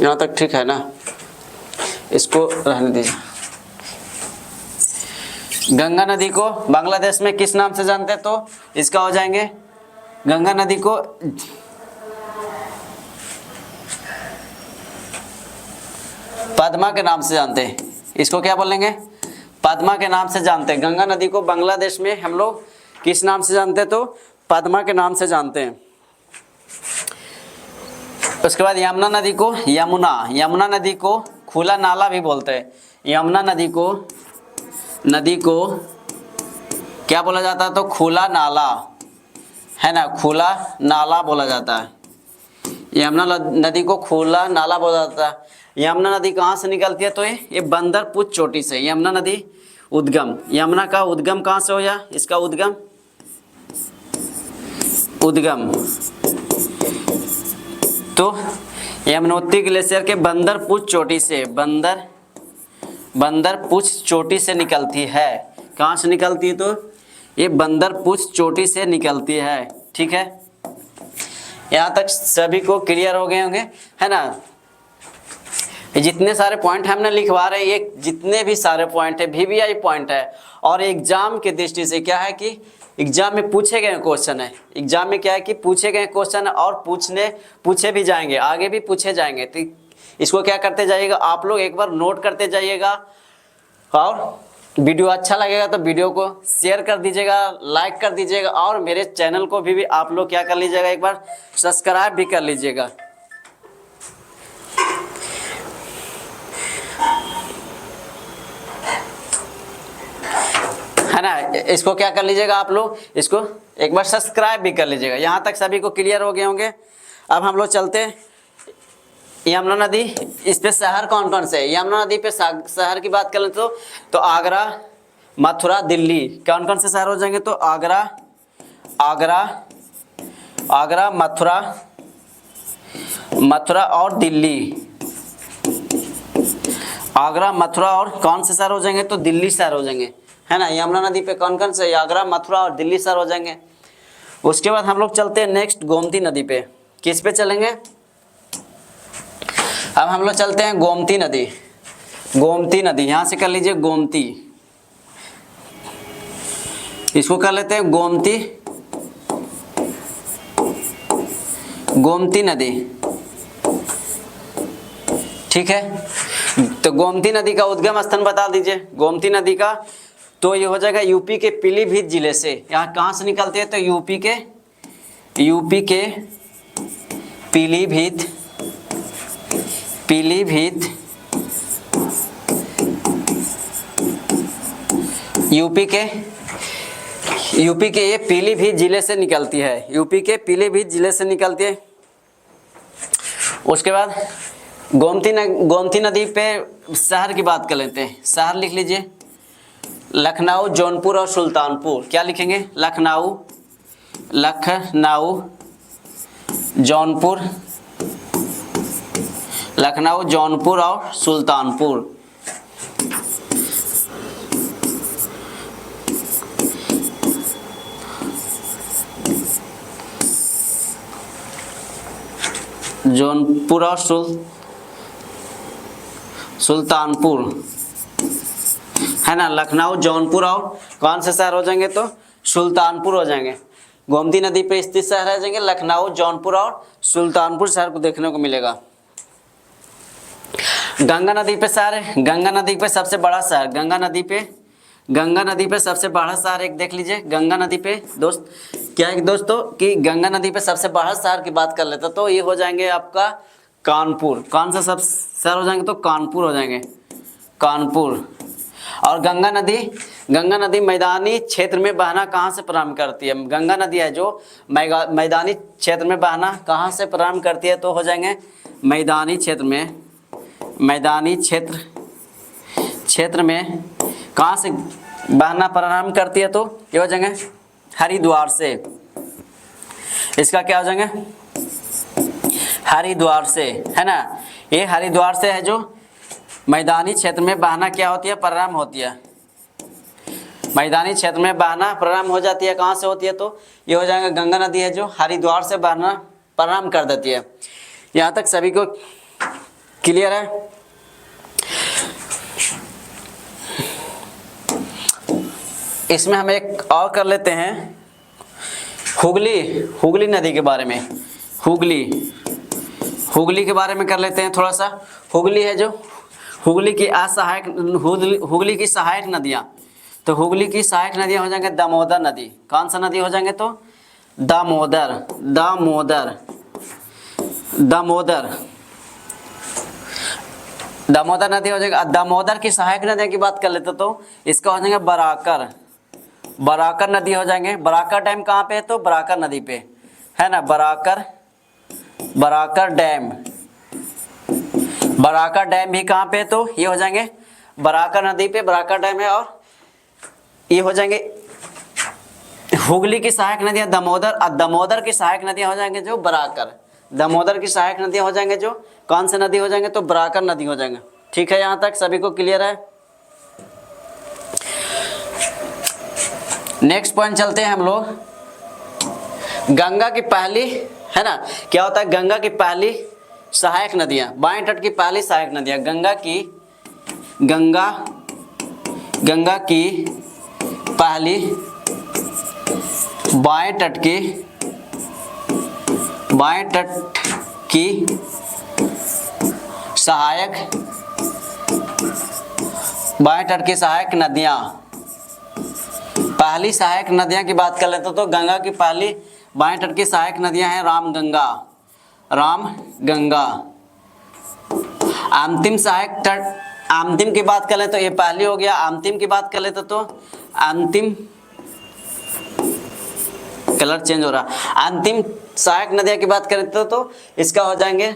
यहाँ तक ठीक है ना, इसको रहने दीजिए। गंगा नदी को बांग्लादेश में किस नाम से जानते हैं? तो इसका हो जाएंगे, गंगा नदी को पद्मा के नाम से जानते हैं। इसको क्या बोलेंगे? पद्मा के नाम से जानते हैं। गंगा नदी को बांग्लादेश में हम लोग किस नाम से जानते हैं? तो पद्मा के नाम से जानते हैं। उसके बाद यमुना नदी को, यमुना नदी को खुला नाला भी बोलते हैं। यमुना नदी को क्या बोला जाता है? तो खुला नाला, है ना, खुला नाला बोला जाता है। यमुना नदी को खुला नाला बोला जाता है। यमुना नदी कहाँ से निकलती है? तो ये बंदरपुर चोटी से यमुना नदी उद्गम, यमुना का उद्गम कहाँ से हो या इसका उद्गम तो यमुनोत्री ग्लेशियर के बंदरपुर चोटी से, बंदरपुर चोटी से निकलती है। कहाँ से निकलती है? तो ये बंदरपुर चोटी से निकलती है। ठीक है, यहाँ तक सभी को क्लियर हो गए होंगे, है ना। जितने सारे पॉइंट हमने लिखवा रहे हैं, ये जितने भी सारे पॉइंट है VVI पॉइंट है, और एग्जाम के दृष्टि से क्या है कि एग्जाम में पूछे गए क्वेश्चन है। एग्जाम में क्या है कि पूछे गए क्वेश्चन और पूछे भी जाएंगे, आगे भी पूछे जाएंगे। तो इसको क्या करते जाइएगा आप लोग, एक बार नोट करते जाइएगा, और वीडियो अच्छा लगेगा तो वीडियो को शेयर कर दीजिएगा, लाइक कर दीजिएगा, और मेरे चैनल को भी आप लोग क्या कर लीजिएगा, एक बार सब्सक्राइब भी कर लीजिएगा। है ना, इसको क्या कर लीजिएगा आप लोग, इसको एक बार सब्सक्राइब भी कर लीजिएगा। यहाँ तक सभी को क्लियर हो गए होंगे। अब हम लोग चलते हैं यमुना नदी, इस पे शहर कौन कौन से है? यमुना नदी पे शहर की बात करें तो आगरा, मथुरा, दिल्ली, कौन कौन से शहर हो जाएंगे? तो आगरा, मथुरा और दिल्ली। आगरा, मथुरा और कौन से शहर हो जाएंगे? तो दिल्ली शहर हो जाएंगे, है ना। यमुना नदी पे कौन कौन से? आगरा, मथुरा और दिल्ली शहर हो जाएंगे। उसके बाद हम लोग चलते हैं नेक्स्ट गोमती नदी पे। किस पे चलेंगे? अब हम लोग चलते हैं गोमती नदी। गोमती नदी, यहां से कर लीजिए गोमती, इसको कर लेते हैं गोमती नदी। ठीक है, तो गोमती नदी का उद्गम स्थान बता दीजिए। गोमती नदी का तो ये हो जाएगा यूपी के पीलीभीत जिले से। यहाँ कहाँ से निकलती है? तो यूपी के पीलीभीत यूपी के ये पीलीभीत जिले से निकलती है। यूपी के पीलीभीत जिले से निकलती है। उसके बाद गोमती नदी पे शहर की बात कर लेते हैं। शहर लिख लीजिए, लखनऊ, जौनपुर और सुल्तानपुर। क्या लिखेंगे? लखनऊ, जौनपुर और सुल्तानपुर। जौनपुर और सुल्तानपुर, है ना। लखनऊ, जौनपुर और कौन से शहर हो जाएंगे? तो सुल्तानपुर हो जाएंगे। गोमती नदी पे स्थित शहर आ जाएंगे लखनऊ, जौनपुर और सुल्तानपुर शहर को देखने को मिलेगा। गंगा नदी पे शहर है। गंगा नदी पे सबसे बड़ा शहर, गंगा नदी पे सबसे बड़ा शहर एक देख लीजिए। गंगा नदी पे दोस्त क्या है दोस्तों कि गंगा नदी पे सबसे बड़ा शहर की बात कर लेते तो ये हो जाएंगे आपका कानपुर। कौन सा सब शहर हो जाएंगे? तो कानपुर हो जाएंगे, कानपुर। और गंगा नदी मैदानी क्षेत्र में बहना कहाँ से प्रारंभ करती है? गंगा नदी है जो मैदानी क्षेत्र में बहना कहाँ से प्रारंभ करती है? तो हो जाएंगे मैदानी क्षेत्र में कहाँ से बहना प्रारंभ करती है? तो ये हो जाएंगे हरिद्वार से। इसका क्या हो जाएंगे, हरिद्वार से, है ना। ये हरिद्वार से है जो मैदानी क्षेत्र में बहना क्या होती है, प्रारंभ होती है। मैदानी क्षेत्र में बहना प्रारंभ हो जाती है, कहाँ से होती है, तो ये हो जाएगा गंगा नदी है जो हरिद्वार से बहना प्रारंभ कर देती है। यहाँ तक सभी को क्लियर है। इसमें हम एक और कर लेते हैं, हुगली नदी के बारे में। हुगली के बारे में कर लेते हैं थोड़ा सा। हुगली है जो हुगली की हुगली की सहायक नदियाँ, तो हुगली की सहायक नदियाँ हो जाएंगे दामोदर नदी। कौन सा नदी हो जाएंगे, तो दामोदर नदी हो जाएगा। दामोदर की सहायक नदियों की बात कर लेते तो इसका हो जाएंगे बराकर नदी हो जाएंगे। बराकर डैम कहाँ पे है, तो बराकर नदी पे, है ना। बराकर डैम भी कहाँ पे है, तो ये हो जाएंगे बराकर नदी पे बराकर डैम है। और ये हो जाएंगे हुगली की सहायक नदियाँ दामोदर की सहायक नदियाँ हो जाएंगे जो बराकर। दामोदर की सहायक नदियाँ हो जाएंगे जो कौन से नदी हो जाएंगे, तो बराकर नदी हो जाएंगे। ठीक है, यहाँ तक सभी को क्लियर है। नेक्स्ट पॉइंट चलते हैं हम लोग, गंगा की पहली, है ना, क्या होता है, गंगा की पहली सहायक नदियाँ, बाएं तट की पहली सहायक नदियाँ, गंगा की पहली बाएं तट की सहायक नदियाँ। पहली सहायक नदियाँ की बात कर लेते तो गंगा की पहली बाएं तट की सहायक नदियाँ हैं रामगंगा। अंतिम की बात कर ले तो ये पहली हो गया। अंतिम की बात कर लेते तो अंतिम, कलर चेंज हो रहा, अंतिम सहायक नदियाँ की बात करें तो इसका हो जाएंगे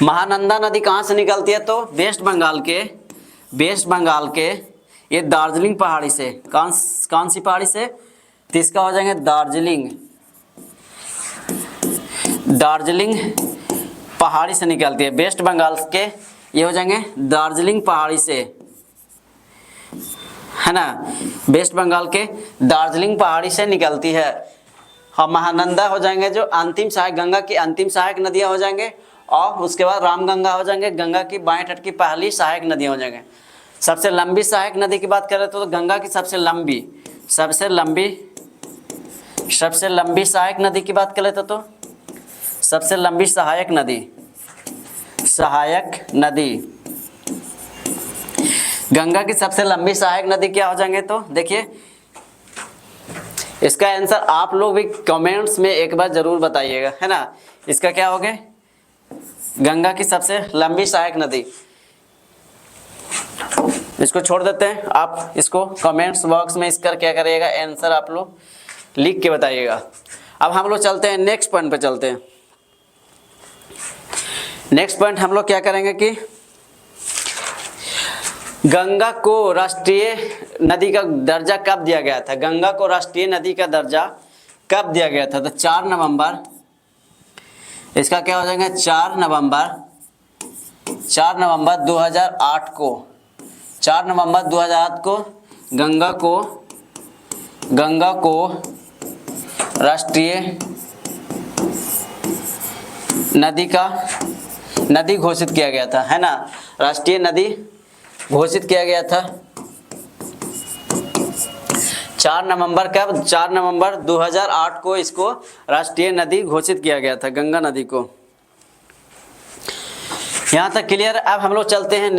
महानंदा नदी कहाँ से निकलती है, तो वेस्ट बंगाल के ये दार्जिलिंग पहाड़ी से, कौन सी पहाड़ी से, तो इसका हो जाएंगे दार्जिलिंग पहाड़ी से निकलती है। वेस्ट बंगाल के ये हो जाएंगे दार्जिलिंग पहाड़ी से, है ना, वेस्ट बंगाल के दार्जिलिंग पहाड़ी से निकलती है। और महानंदा हो जाएंगे जो अंतिम सहायक, गंगा की अंतिम सहायक नदियाँ हो जाएंगे। और उसके बाद रामगंगा हो जाएंगे, गंगा की बाएं तट की पहली सहायक नदियाँ हो जाएंगे। सबसे लंबी सहायक नदी की बात करें तो गंगा की सबसे लंबी सहायक नदी की बात कर लेते तो सबसे लंबी सहायक नदी गंगा की सबसे लंबी सहायक नदी क्या हो जाएंगे, तो देखिए इसका आंसर आप लोग भी कमेंट्स में एक बार जरूर बताइएगा, है ना। इसका क्या हो गया, गंगा की सबसे लंबी सहायक नदी। इसको छोड़ देते हैं, आप इसको कमेंट्स बॉक्स में इसका क्या करिएगा, आंसर आप लोग लिख के बताइएगा। अब हम लोग चलते हैं नेक्स्ट पॉइंट पे चलते हैं। नेक्स्ट पॉइंट हम लोग क्या करेंगे कि गंगा को राष्ट्रीय नदी का दर्जा कब दिया गया था, गंगा को राष्ट्रीय नदी का दर्जा कब दिया गया था, तो 4 नवंबर, इसका क्या हो जाएगा 4 नवंबर 2008 को, 4 नवंबर 2008 को गंगा को राष्ट्रीय नदी घोषित किया गया था, है ना, राष्ट्रीय नदी घोषित किया गया था 4 नवंबर कब, 4 नवंबर 2008 को इसको राष्ट्रीय नदी घोषित किया गया था, गंगा नदी को। यहाँ तक क्लियर। अब हम लोग चलते हैं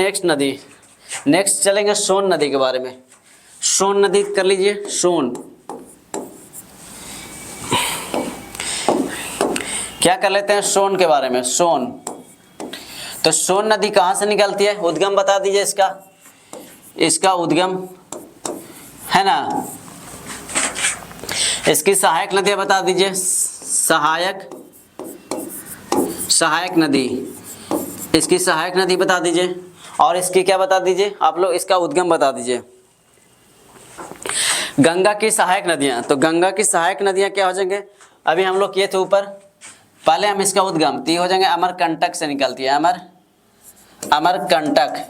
नेक्स्ट चलेंगे सोन नदी के बारे में। सोन नदी कर लीजिए, सोन क्या कर लेते हैं, सोन के बारे में। सोन, तो सोन नदी कहाँ से निकलती है, उद्गम बता दीजिए इसका उद्गम, है ना। इसकी सहायक नदियाँ बता दीजिए, सहायक नदी, इसकी सहायक नदी बता दीजिए। और इसकी क्या बता दीजिए आप लोग, इसका उद्गम बता दीजिए। गंगा की सहायक नदियां, तो गंगा की सहायक नदियां क्या हो जाएंगे, अभी हम लोग किए थे ऊपर, पहले हम इसका उद्गम तो ये हो जाएंगे अमरकंटक से निकलती है, अमरकंटक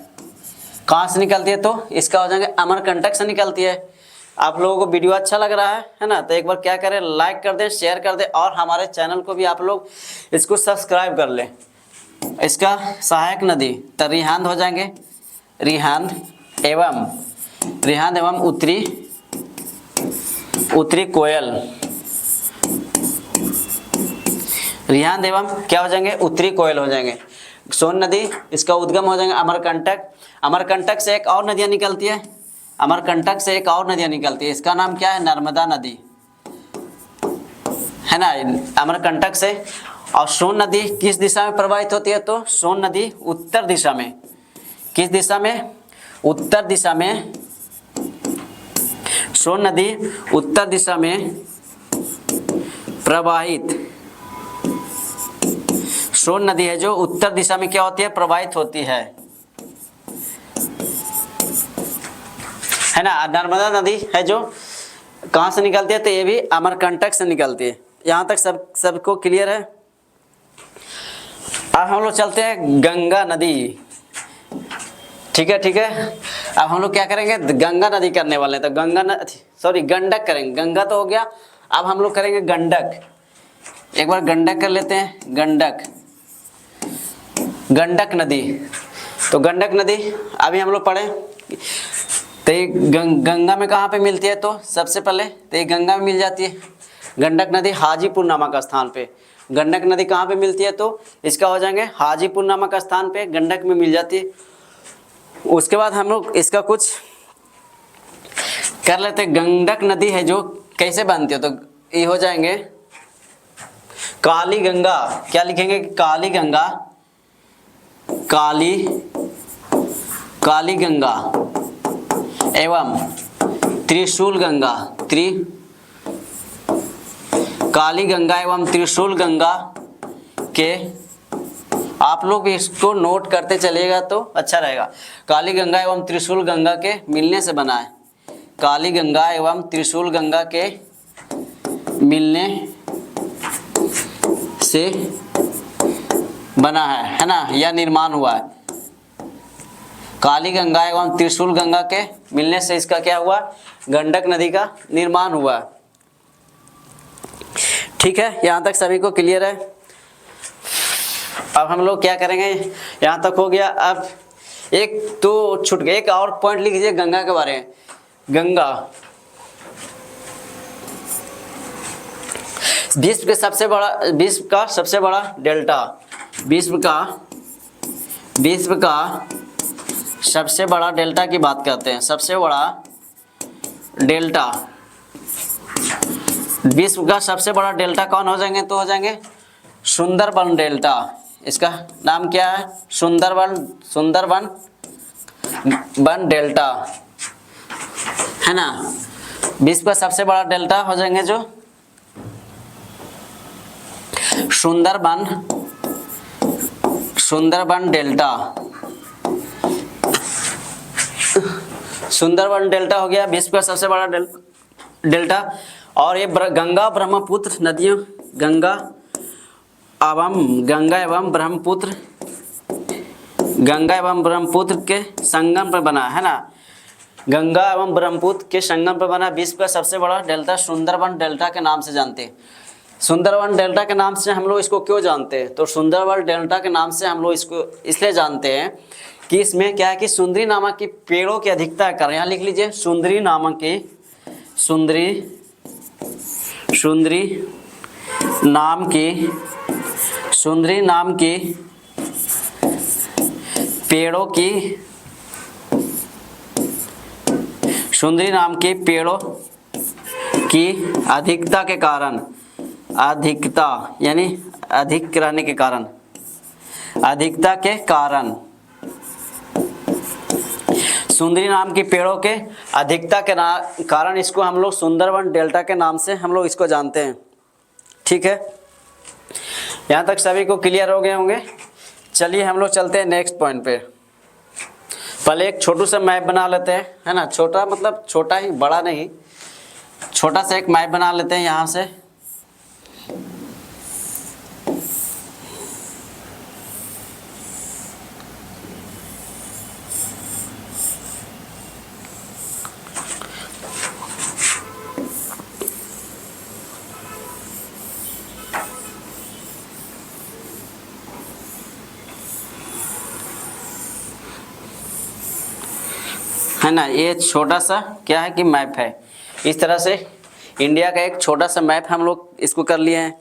कहाँ से निकलती है, तो इसका हो जाएंगे अमरकंटक से निकलती है। आप लोगों को वीडियो अच्छा लग रहा है ना, तो एक बार क्या करें, लाइक कर दें, शेयर कर दें, और हमारे चैनल को भी आप लोग इसको सब्सक्राइब कर लें। इसका सहायक नदी तो रिहांद हो जाएंगे, रिहांद एवं उत्तरी कोयल, रिहांद एवं क्या हो जाएंगे, उत्तरी कोयल हो जाएंगे। सोन नदी इसका उद्गम हो जाएंगे अमरकंटक, अमरकंटक से एक और नदियाँ निकलती है, अमरकंटक से एक और नदियाँ निकलती है, इसका नाम क्या है, नर्मदा नदी है ना, अमरकंटक से। और सोन नदी किस दिशा में प्रवाहित होती है, तो सोन नदी उत्तर दिशा में, किस दिशा में, उत्तर दिशा में, सोन नदी उत्तर दिशा में प्रवाहित, सोन नदी है जो उत्तर दिशा में क्या होती है, प्रवाहित होती है ना। नर्मदा नदी है जो कहाँ से निकलती है, तो ये भी अमरकंटक से निकलती है। यहाँ तक सबको क्लियर है। अब हम लोग चलते हैं गंगा नदी, ठीक है। अब हम लोग क्या करेंगे, गंगा नदी करने वाले हैं, तो गंडक करेंगे, गंगा तो हो गया, अब हम लोग करेंगे गंडक। एक बार गंडक कर लेते हैं, गंडक नदी, तो गंडक नदी अभी हम लोग पढ़े, तो ये गंगा में कहाँ पे मिलती है, तो सबसे पहले तो ये गंगा में मिल जाती है, गंडक नदी हाजीपुर नामक स्थान पे, गंडक नदी कहाँ पे मिलती है, तो इसका हो जाएंगे हाजीपुर नामक स्थान पे गंडक में मिल जाती है। उसके बाद हम लोग इसका कुछ कर लेते हैं। गंडक नदी है जो कैसे बनती है, तो ये हो जाएंगे काली गंगा, क्या लिखेंगे, काली गंगा, काली गंगा एवं त्रिशूल गंगा, काली गंगा एवं त्रिशूल गंगा के, आप लोग इसको नोट करते चलिएगा तो अच्छा रहेगा। काली गंगा एवं त्रिशूल गंगा के मिलने से बना है, काली गंगा एवं त्रिशूल गंगा के मिलने से बना है ना, या निर्माण हुआ है। काली गंगा एवं त्रिशूल गंगा के मिलने से इसका क्या हुआ, गंडक नदी का निर्माण हुआ। ठीक है, यहाँ तक सभी को क्लियर है। अब हम लोग क्या करेंगे, यहाँ तक हो गया। अब एक तो छूट गया, एक और पॉइंट लिख लीजिए गंगा के बारे में। गंगा विश्व का सबसे बड़ा डेल्टा, विश्व का सबसे बड़ा डेल्टा की बात करते हैं। सबसे बड़ा डेल्टा, विश्व का सबसे बड़ा डेल्टा कौन हो जाएंगे, तो हो जाएंगे सुंदरबन डेल्टा। इसका नाम क्या है, सुंदरबन डेल्टा है ना। विश्व का सबसे बड़ा डेल्टा हो जाएंगे जो सुंदरबन डेल्टा, सुंदरबन डेल्टा हो गया विश्व का सबसे बड़ा डेल्टा। और ये गंगा ब्रह्मपुत्र नदियों, गंगा एवं ब्रह्मपुत्र के संगम पर बना है ना। गंगा एवं ब्रह्मपुत्र के संगम पर बना विश्व का सबसे बड़ा डेल्टा सुंदरबन डेल्टा के नाम से जानते हैं। सुंदरबन डेल्टा के नाम से हम लोग इसको क्यों जानते हैं, तो सुंदरबन डेल्टा के नाम से हम लोग इसको इसलिए जानते हैं कि इसमें क्या है कि सुंदरी नामक की पेड़ों की अधिकता है। यहाँ लिख लीजिए सुंदरी नामक पेड़ों की अधिकता के कारण, अधिकता यानी अधिक रहने के कारण, अधिकता के कारण, सुंदरी नाम की पेड़ों के अधिकता के कारण इसको हम लोग सुंदरबन डेल्टा के नाम से हम लोग इसको जानते हैं। ठीक है, यहाँ तक सभी को क्लियर हो गए होंगे। चलिए हम लोग चलते हैं नेक्स्ट पॉइंट पे। पहले एक छोटू सा मैप बना लेते हैं, है ना। छोटा मतलब छोटा ही, बड़ा नहीं, छोटा सा एक मैप बना लेते हैं यहाँ से। है ना, ये छोटा सा क्या है कि मैप है। इस तरह से इंडिया का एक छोटा सा मैप हम लोग इसको कर लिए हैं।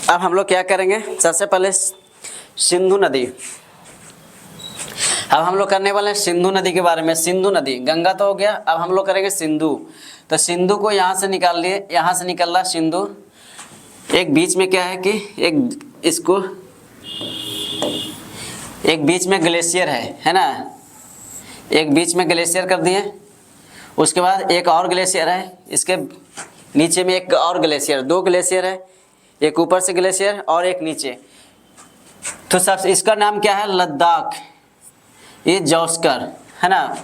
अब हम लोग क्या करेंगे, सबसे पहले सिंधु नदी। अब हम लोग करने वाले हैं सिंधु नदी के बारे में। सिंधु नदी, गंगा तो हो गया, अब हम लोग करेंगे सिंधु। तो सिंधु को यहाँ से निकाल लिए, यहाँ से निकल रहा सिंधु। एक बीच में क्या है कि एक बीच में ग्लेशियर है ना, एक बीच में ग्लेशियर कर दिए। उसके बाद एक और ग्लेशियर है, इसके नीचे में एक और ग्लेशियर, दो ग्लेशियर है, एक ऊपर से ग्लेशियर और एक नीचे। तो सब इसका नाम क्या है, लद्दाख। ये जौस्कर है ना,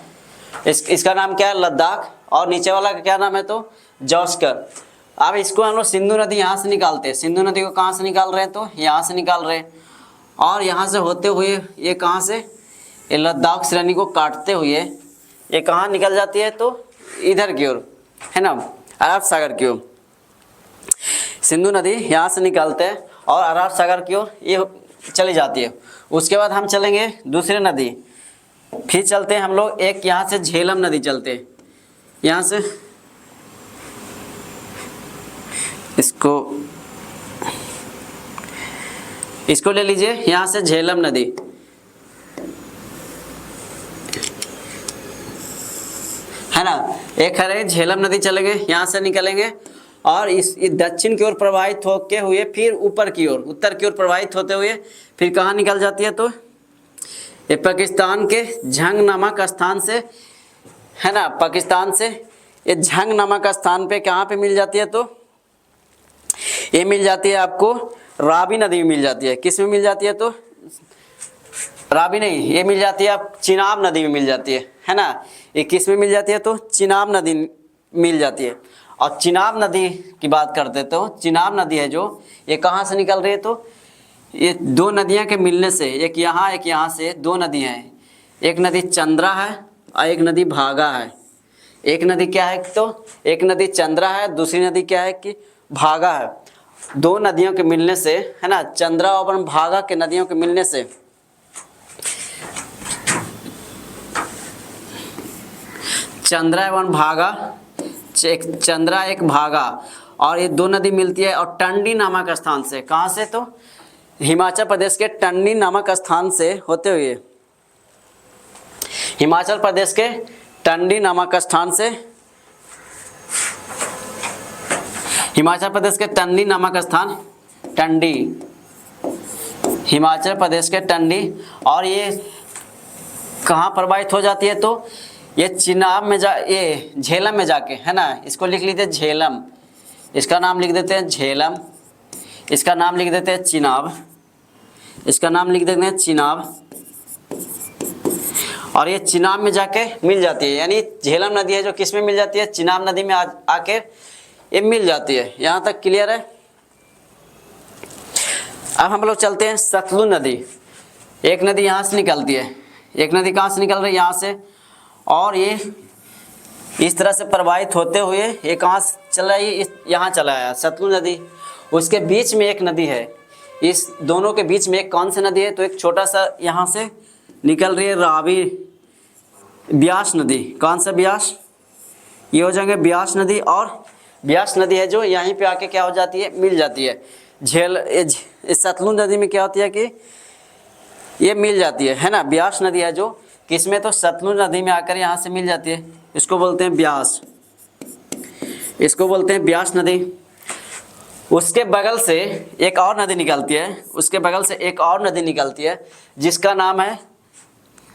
इसका नाम क्या है, लद्दाख। और नीचे वाला का क्या नाम है, तो जौस्कर। अब इसको हम लोग सिंधु नदी यहाँ से निकालते हैं। सिंधु नदी को कहाँ से निकाल रहे हैं, तो यहाँ से निकाल रहे हैं। और यहाँ से होते हुए ये कहाँ से, ये लद्दाख श्रेणी को काटते हुए ये कहाँ निकल जाती है, तो इधर की ओर, है ना, अरब सागर की ओर। सिंधु नदी यहाँ से निकालते हैं और अरब सागर की ओर ये चली जाती है। उसके बाद हम चलेंगे दूसरी नदी, फिर चलते हैं हम लोग एक यहाँ से झेलम नदी चलते हैं। यहाँ से इसको ले लीजिए, यहाँ से झेलम नदी। है ना, एक है झेलम नदी चलेंगे, यहाँ से निकलेंगे और इस दक्षिण की ओर प्रवाहित होते हुए फिर ऊपर की ओर, उत्तर की ओर प्रवाहित होते हुए फिर कहाँ निकल जाती है, तो ये पाकिस्तान के झंग नामक स्थान से, है ना, पाकिस्तान से ये झंग नामक स्थान पे कहाँ पे मिल जाती है, तो ये मिल जाती है आपको रावी नदी में मिल जाती है। किस में मिल जाती है, तो रावी नहीं, ये मिल जाती है आप चिनाब नदी में मिल जाती है ना। ये किस में मिल जाती है, तो चिनाब नदी मिल जाती है। और चिनाब नदी की बात करते तो चिनाब नदी है जो, ये कहाँ से निकल रही है, तो ये दो नदियाँ के मिलने से, एक यहाँ से दो नदियाँ हैं। एक नदी चंद्रा है और एक नदी भागा है। एक नदी क्या है, तो एक नदी चंद्रा है, दूसरी नदी क्या है कि भागा है। दो नदियों के मिलने से, है ना, चंद्रा और भागा के नदियों के मिलने से चंद्रा एवं भागा, चंद्रा एक भागा, और ये दो नदी मिलती है और टंडी नामक स्थान से, कहाँ से, तो हिमाचल प्रदेश के टंडी नामक स्थान से होते हुए, हिमाचल प्रदेश के टंडी नामक स्थान से, हिमाचल प्रदेश के टंडी नामक स्थान, टंडी, हिमाचल प्रदेश के टंडी। और ये कहाँ प्रवाहित हो जाती है, तो ये चिनाब में ये झेलम में जाके, है ना, इसको लिख लीजिए झेलम, इसका नाम लिख देते हैं झेलम, इसका नाम लिख देते हैं चिनाब, इसका नाम लिख देते हैं चिनाब। और ये चिनाब में जाके मिल जाती है, यानी झेलम नदी है जो किस में मिल जाती है, चिनाब नदी में आके ये मिल जाती है। यहाँ तक क्लियर है। अब हम लोग चलते हैं सतलुज नदी। एक नदी यहाँ से निकलती है, एक नदी कहाँ से निकल रही है, यहाँ से, और ये इस तरह से प्रवाहित होते हुए ये कहाँ चला है, यहाँ चला आया सतलुज नदी। उसके बीच में एक नदी है, इस दोनों के बीच में एक कौन सी नदी है, तो एक छोटा सा यहाँ से निकल रही है रावी, ब्यास नदी। कौन सा ब्यास, ये हो जाएंगे ब्यास नदी। और ब्यास नदी है जो यहीं पे आके क्या हो जाती है, मिल जाती है। इस सतलुज नदी में क्या होती है कि ये मिल जाती है ना, ब्यास नदी है जो किसमें, तो सतलुज नदी में आकर यहाँ से मिल जाती है। इसको बोलते हैं ब्यास, इसको बोलते हैं ब्यास नदी। उसके बगल से एक और नदी निकलती है, उसके बगल से एक और नदी निकलती है जिसका नाम है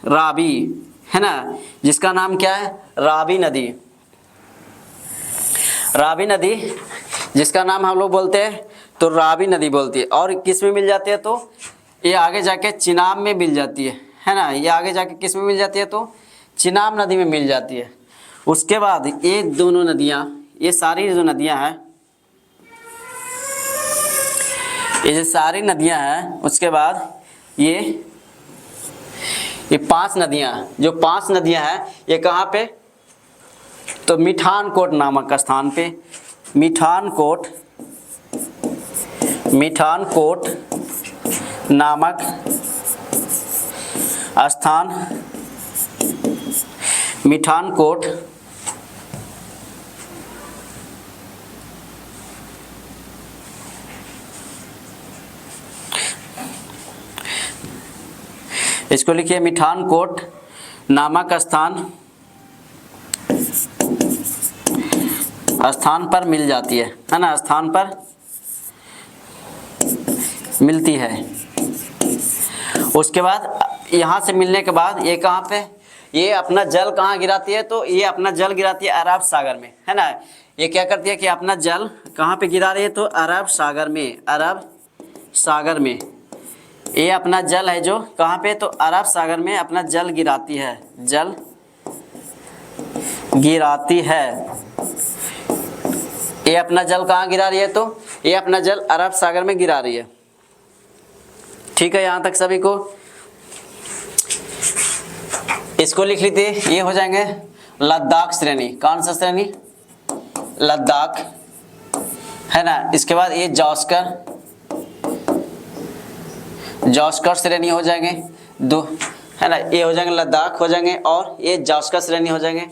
रावी, है ना, जिसका नाम क्या है, रावी नदी। रावी नदी जिसका नाम हम लोग बोलते हैं तो रावी नदी बोलती है। और किस में मिल जाती है, तो ये आगे जाके चिनाब में मिल जाती है ना, ये आगे जाके किस में मिल जाती है, तो चिनाब नदी में मिल जाती है। उसके बाद ये दोनों नदियाँ, ये सारी जो नदियाँ हैं, ये जो सारी नदियाँ हैं, उसके बाद ये 5 नदियाँ, जो 5 नदियाँ हैं ये कहाँ पे, तो मिठानकोट नामक स्थान पे, मिठानकोट नामक स्थान, मिठानकोट इसको लिखिए मिठानकोट नामक स्थान पर मिल जाती है ना, स्थान पर मिलती है। उसके बाद यहाँ से मिलने के बाद ये कहाँ पे, ये अपना जल कहाँ गिराती है, तो ये अपना जल गिराती है अरब सागर में, है ना। ये क्या करती है कि अपना जल कहाँ पे गिरा रही है, तो अरब सागर में, अरब सागर में ये अपना जल है जो कहाँ पे, तो अरब सागर में अपना जल गिराती है, जल गिराती है। ये अपना जल कहाँ गिरा रही है, तो ये अपना जल अरब सागर में गिरा रही है। ठीक है, यहाँ तक सभी को। इसको लिख लीजिए, ये हो जाएंगे लद्दाख श्रेणी। कौन सा श्रेणी, लद्दाख, है ना। इसके बाद ये जॉस्कर श्रेणी हो जाएंगे दो, है ना। ये हो जाएंगे लद्दाख हो जाएंगे और ये जॉस्कर श्रेणी हो जाएंगे।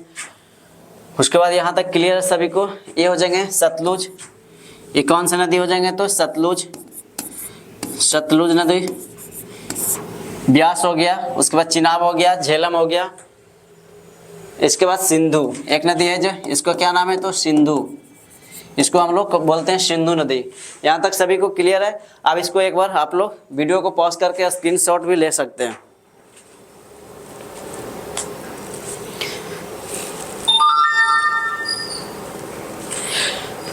उसके बाद यहाँ तक क्लियर है सभी को। ये हो जाएंगे सतलुज, ये कौन सा नदी हो जाएंगे, तो सतलुज नदी। ब्यास हो गया, उसके बाद चिनाब हो गया, झेलम हो गया। इसके बाद सिंधु, एक नदी है जो, इसको क्या नाम है, तो सिंधु, इसको हम लोग बोलते हैं सिंधु नदी। यहाँ तक सभी को क्लियर है। अब इसको एक बार आप लोग वीडियो को पॉज करके स्क्रीनशॉट भी ले सकते हैं।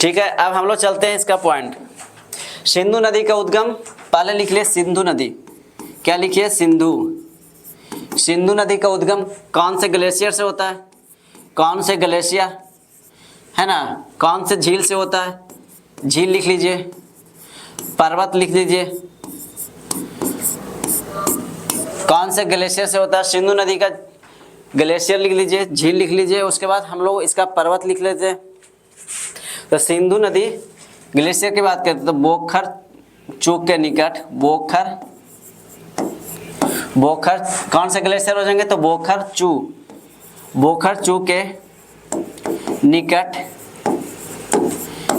ठीक है, अब हम लोग चलते हैं इसका पॉइंट। सिंधु नदी का उद्गम, पहले लिख लिया सिंधु नदी, क्या लिखिए, सिंधु नदी का उद्गम कौन से ग्लेशियर से होता है, कौन से ग्लेशियर, है ना, कौन से झील से होता है, झील लिख लीजिए, पर्वत लिख लीजिए, कौन से ग्लेशियर से होता है, सिंधु नदी का ग्लेशियर लिख लीजिए, झील लिख लीजिए। उसके बाद हम लोग इसका पर्वत लिख लेते हैं। तो सिंधु नदी ग्लेशियर की बात करते तो बोखर चूक के निकट, बोखर कौन से ग्लेशियर हो जाएंगे, तो बोखर चू के निकट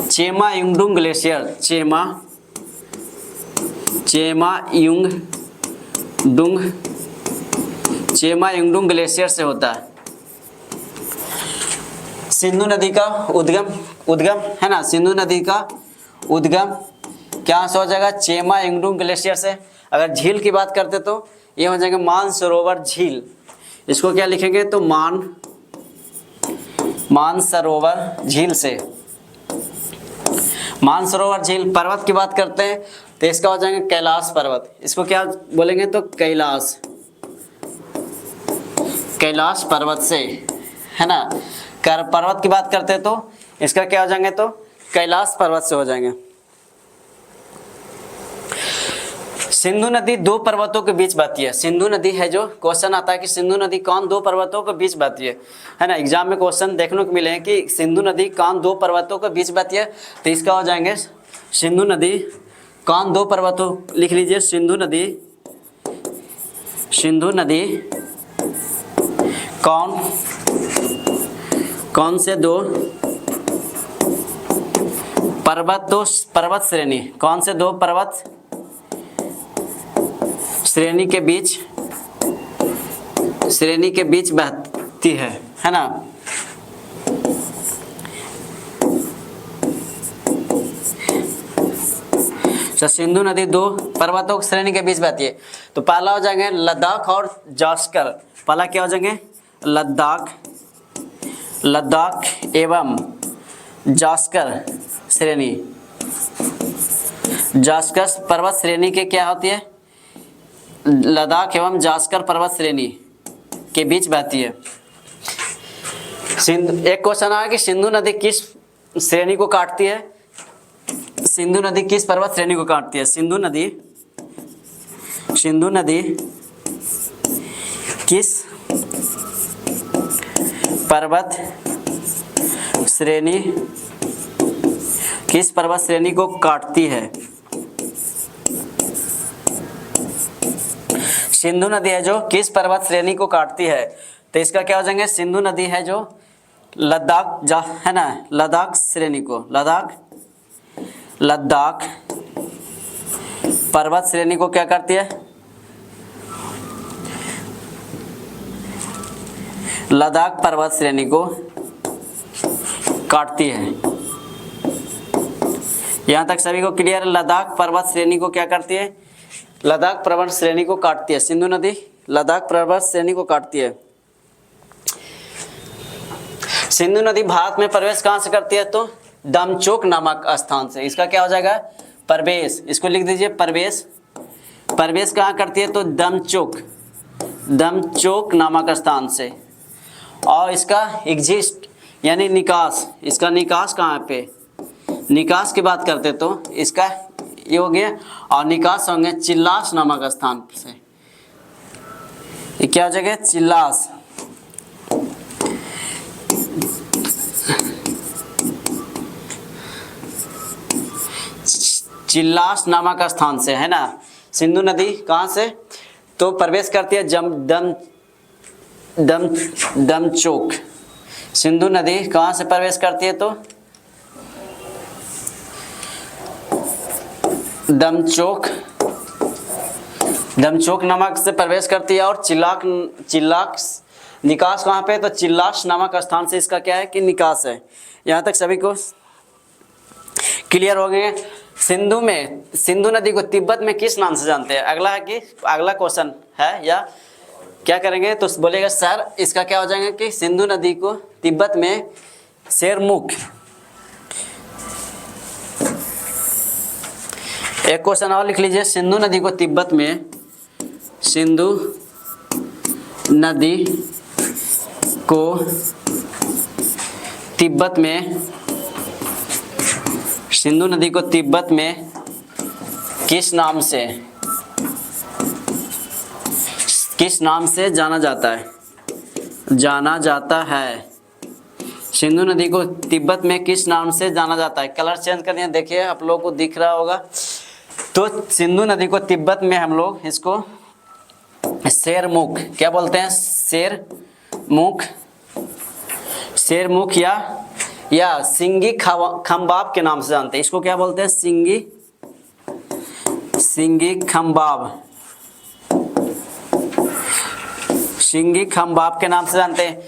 चेमा युंगडुंग ग्लेशियर, चेमा युंगडुंग ग्लेशियर से होता है। सिंधु नदी का उद्गम है ना, सिंधु नदी का उद्गम क्या से हो जाएगा, चेमा युंगडुंग ग्लेशियर से। अगर झील की बात करते तो ये हो जाएगा मानसरोवर झील, इसको क्या लिखेंगे, तो मानसरोवर झील से। मानसरोवर झील। पर्वत की बात करते हैं तो इसका हो जाएंगे कैलाश पर्वत, इसको क्या बोलेंगे, तो कैलाश पर्वत से, है ना। पर्वत की बात करते हैं तो इसका क्या हो जाएंगे, तो कैलाश पर्वत से हो जाएंगे। सिंधु नदी 2 पर्वतों के बीच बहती है। सिंधु नदी है जो क्वेश्चन आता है कि सिंधु नदी कौन 2 पर्वतों के बीच बहती है ना। एग्जाम में क्वेश्चन देखने को मिले हैं कि सिंधु नदी कौन 2 पर्वतों के बीच बहती है, तो इसका हो जाएंगे सिंधु नदी कौन 2 पर्वतों, लिख लीजिए सिंधु नदी कौन से 2 पर्वत श्रेणी, कौन से 2 पर्वत श्रेणी के बीच बहती है ना। तो सिंधु नदी 2 पर्वतों की श्रेणी के बीच बहती है। तो पहला हो जाएंगे लद्दाख और जॉस्कर। पहला क्या हो जाएंगे, लद्दाख एवं जॉस्कर श्रेणी। जॉस्कर पर्वत श्रेणी के क्या होती है, लद्दाख एवं जॉस्कर पर्वत श्रेणी के बीच बहती है। सिंधु, एक क्वेश्चन आया कि सिंधु नदी किस श्रेणी को काटती है? सिंधु नदी किस पर्वत श्रेणी को काटती है? सिंधु नदी किस पर्वत श्रेणी को काटती है? सिंधु नदी है जो किस पर्वत श्रेणी को काटती है? तो इसका क्या हो जाएंगे? सिंधु नदी है जो लद्दाख है ना, लद्दाख श्रेणी को, लद्दाख पर्वत श्रेणी को क्या करती है? लद्दाख पर्वत श्रेणी को काटती है। यहां तक सभी को क्लियर है? लद्दाख पर्वत श्रेणी को क्या करती है? लद्दाख पर्वत श्रेणी को काटती है। सिंधु नदी लद्दाख पर्वत श्रेणी को काटती है। सिंधु नदी भारत में प्रवेश कहां से करती है? तो दमचोक नामक स्थान से। इसका क्या हो जाएगा? प्रवेश। इसको लिख दीजिए प्रवेश। प्रवेश कहां करती है? तो दमचोक नामक स्थान से। और इसका एग्जिस्ट यानी निकास, इसका निकास कहाँ पे? निकास की बात करते तो इसका ये हो गया, और निकास होंगे चिल्लास नामक स्थान से। ये क्या हो जाएगा? चिल्लास। चिल्लास नामक स्थान से, है ना। सिंधु नदी कहाँ से तो प्रवेश करती है? दमचोक। सिंधु नदी कहाँ से प्रवेश करती है? तो दमचोक नामक से प्रवेश करती है। और चिल्लाक निकास कहाँ पे? तो चिल्लास नामक स्थान से इसका क्या है कि निकास है। यहाँ तक सभी को क्लियर हो गए? सिंधु नदी को तिब्बत में किस नाम से जानते हैं? अगला क्वेश्चन है, या क्या करेंगे तो बोलेगा सर इसका क्या हो जाएगा कि सिंधु नदी को तिब्बत में शेरमुख। एक क्वेश्चन और लिख लीजिए। सिंधु नदी को तिब्बत में सिंधु नदी को तिब्बत में किस नाम से जाना जाता है? सिंधु नदी को तिब्बत में किस नाम से जाना जाता है? कलर चेंज कर दिया, देखिए आप लोगों को दिख रहा होगा। तो सिंधु नदी को तिब्बत में हम लोग इसको शेरमुख क्या बोलते हैं? शेरमुख या सिंगी खंबाब के नाम से जानते हैं। इसको क्या बोलते हैं? सिंगी खंबाब के नाम से जानते हैं।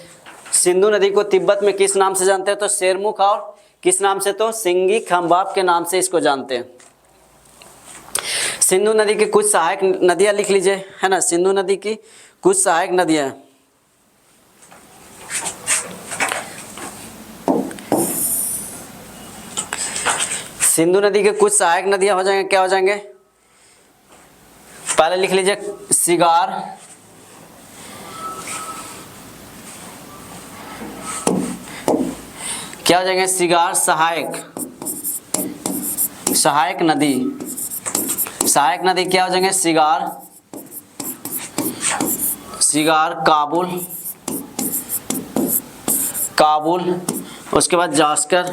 सिंधु नदी को तिब्बत में किस नाम से जानते हैं? तो शेरमुख। और किस नाम से? तो सिंगी खंबाब के नाम से इसको जानते हैं। सिंधु नदी की कुछ सहायक नदियां लिख लीजिए, है ना। सिंधु नदी की कुछ सहायक नदियां, सिंधु नदी के कुछ सहायक नदियां हो जाएंगे, क्या हो जाएंगे? पहले लिख लीजिए सिगार, क्या हो जाएंगे? सिगार सहायक नदी क्या हो जाएंगे? सिगार काबुल, उसके बाद जास्कर,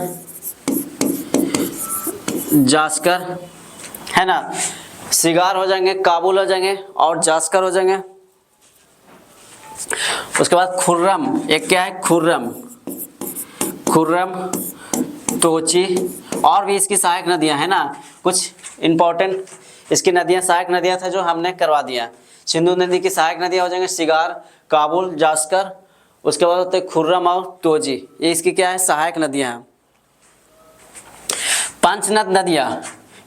है ना। सिगार हो जाएंगे, काबुल हो जाएंगे और जास्कर हो जाएंगे। उसके बाद खुर्रम, एक क्या है? खुर्रम, तोची, और भी इसकी सहायक नदियां है ना। कुछ इंपॉर्टेंट इसकी नदियां, सहायक नदियां था जो हमने करवा दिया। सिंधु नदी की सहायक नदियां हो जाएंगे सिगार, काबुल, जास्कर, उसके बाद होते हैं खुर्रम और तोजी। ये इसकी क्या है? सहायक नदियां हैं। पंचनद नदियां,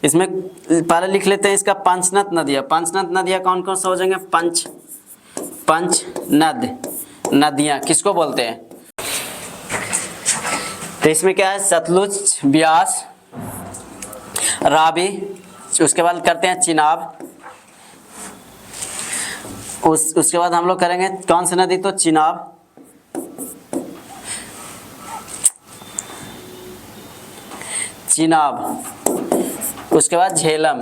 इसमें पहले लिख लेते हैं इसका पंचनद नदियां कौन कौन सा हो जाएंगे? पंचनद नदियां किसको बोलते हैं? तो इसमें क्या है? सतलुज, ब्यास, रावी, उसके बाद करते हैं चिनाब, उसके बाद हम लोग करेंगे कौन सी नदी? तो चिनाब, चिनाब, उसके बाद झेलम।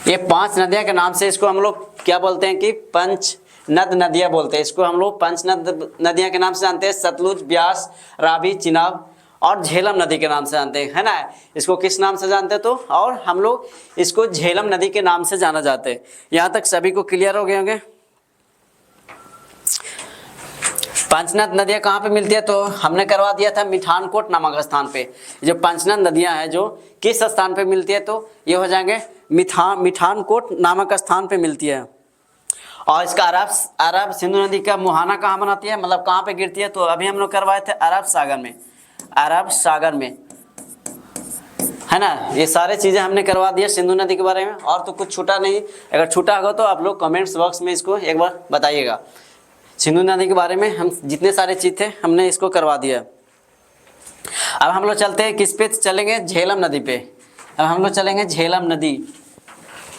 ये 5 नदियां के नाम से इसको हम लोग क्या बोलते हैं कि पंच नद नदियां बोलते हैं। इसको हम लोग पंच नद नदियां के नाम से जानते हैं। सतलुज, ब्यास, रावी, चिनाब और झेलम नदी के नाम से जानते हैं, है ना। इसको किस नाम से जानते हैं तो, और हम लोग इसको झेलम नदी के नाम से जाना जाते हैं। यहाँ तक सभी को क्लियर हो गए होंगे। पंचनद नदियाँ कहाँ पे मिलती है तो हमने करवा दिया था मिठानकोट नामक स्थान पे। जो पंचनद नदियाँ हैं जो किस स्थान पे मिलती है तो ये हो जाएंगे मिठानकोट नामक स्थान पे मिलती है। और इसका अरब सिंधु नदी का मुहाना कहाँ बनाती है, मतलब कहाँ पे गिरती है तो अभी हम लोग करवाए थे अरब सागर में, अरब सागर में, है ना। ये सारे चीज़ें हमने करवा दिया सिंधु नदी के बारे में। और तो कुछ छूटा नहीं, अगर छूटा होगा तो आप लोग कमेंट्स बॉक्स में इसको एक बार बताइएगा। सिंधु नदी के बारे में हम जितने सारे चीज़ थे हमने इसको करवा दिया। अब हम लोग चलते हैं किस पे चलेंगे, झेलम नदी पे। अब हम लोग चलेंगे झेलम नदी,